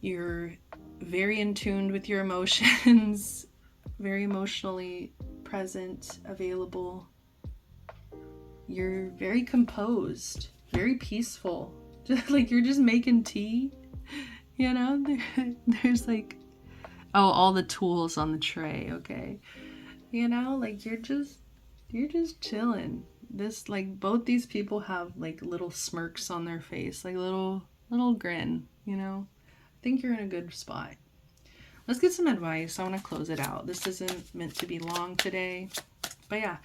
you're very in tune with your emotions, very emotionally present, available. You're very composed, very peaceful. Just like you're just making tea, you know? There's like, oh, all the tools on the tray, okay. You know, like you're just chilling. This, like, both these people have like little smirks on their face, like little grin, you know. I think you're in a good spot. Let's get some advice. I want to close it out. This isn't meant to be long today, but yeah,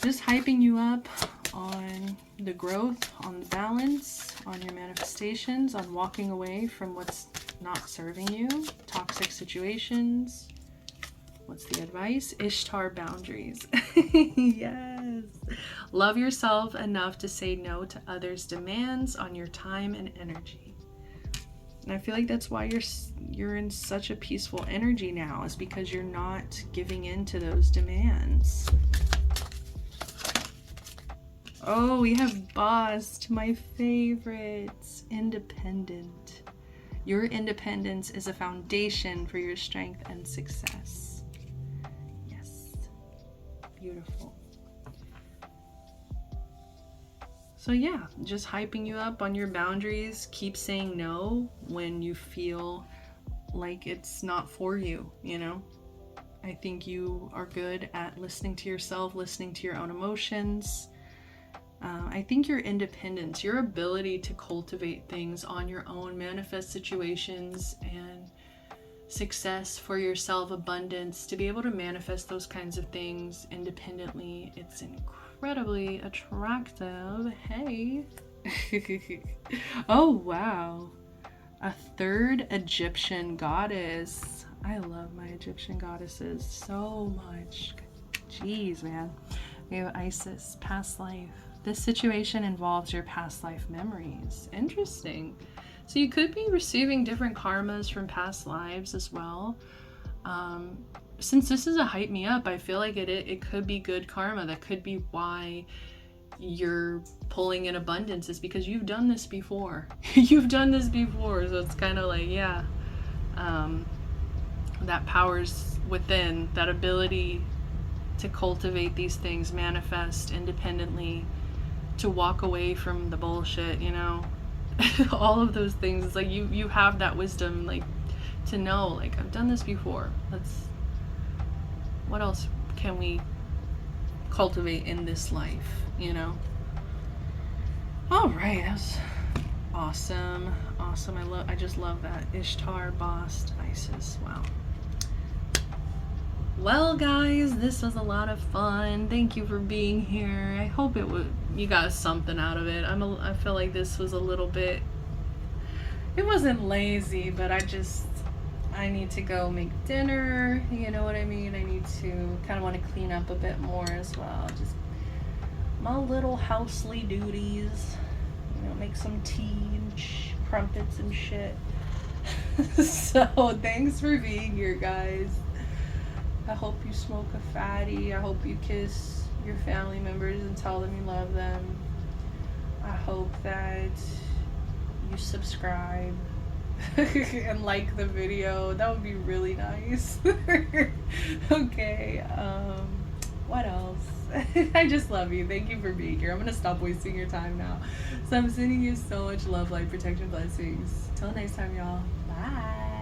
just hyping you up on the growth, on the balance, on your manifestations, on walking away from what's not serving you, toxic situations. What's the advice? Ishtar boundaries. Yes. Love yourself enough to say no to others' demands on your time and energy. And I feel like that's why you're in such a peaceful energy now, is because you're not giving in to those demands. Oh, we have bossed, my favorites. Independent. Your independence is a foundation for your strength and success. Beautiful. So yeah, just hyping you up on your boundaries. Keep saying no when you feel like it's not for you, you know? I think you are good at listening to yourself, listening to your own emotions. I think your independence, your ability to cultivate things on your own, manifest situations and success for yourself, abundance, to be able to manifest those kinds of things independently, it's incredibly attractive. Hey. Oh wow, a third Egyptian goddess. I love my Egyptian goddesses so much. Jeez, man. We have Isis, past life. This situation involves your past life memories. Interesting. So you could be receiving different karmas from past lives as well. Since this is a hype me up, I feel like it could be good karma. That could be why you're pulling in abundance, is because you've done this before. You've done this before. So it's kind of like, yeah, that power's within, that ability to cultivate these things, manifest independently, to walk away from the bullshit, you know. All of those things. It's like you have that wisdom, like, to know, like, I've done this before. What else can we cultivate in this life, you know? All right, that was awesome. I just love that. Ishtar, bossed, Isis. Wow. Well, guys, this was a lot of fun. Thank you for being here. I hope you got something out of it. I feel like this was a little bit, it wasn't lazy, but I need to go make dinner, you know what I mean? I need to kind of want to clean up a bit more as well. Just my little housely duties, you know, make some tea and crumpets and shit. So thanks for being here, guys. I hope you smoke a fatty. I hope you kiss your family members and tell them you love them. I hope that you subscribe and like the video. That would be really nice. Okay, what else? I just love you. Thank you for being here. I'm gonna stop wasting your time now. So I'm sending you so much love, light, protection, blessings. Till next time, y'all. Bye.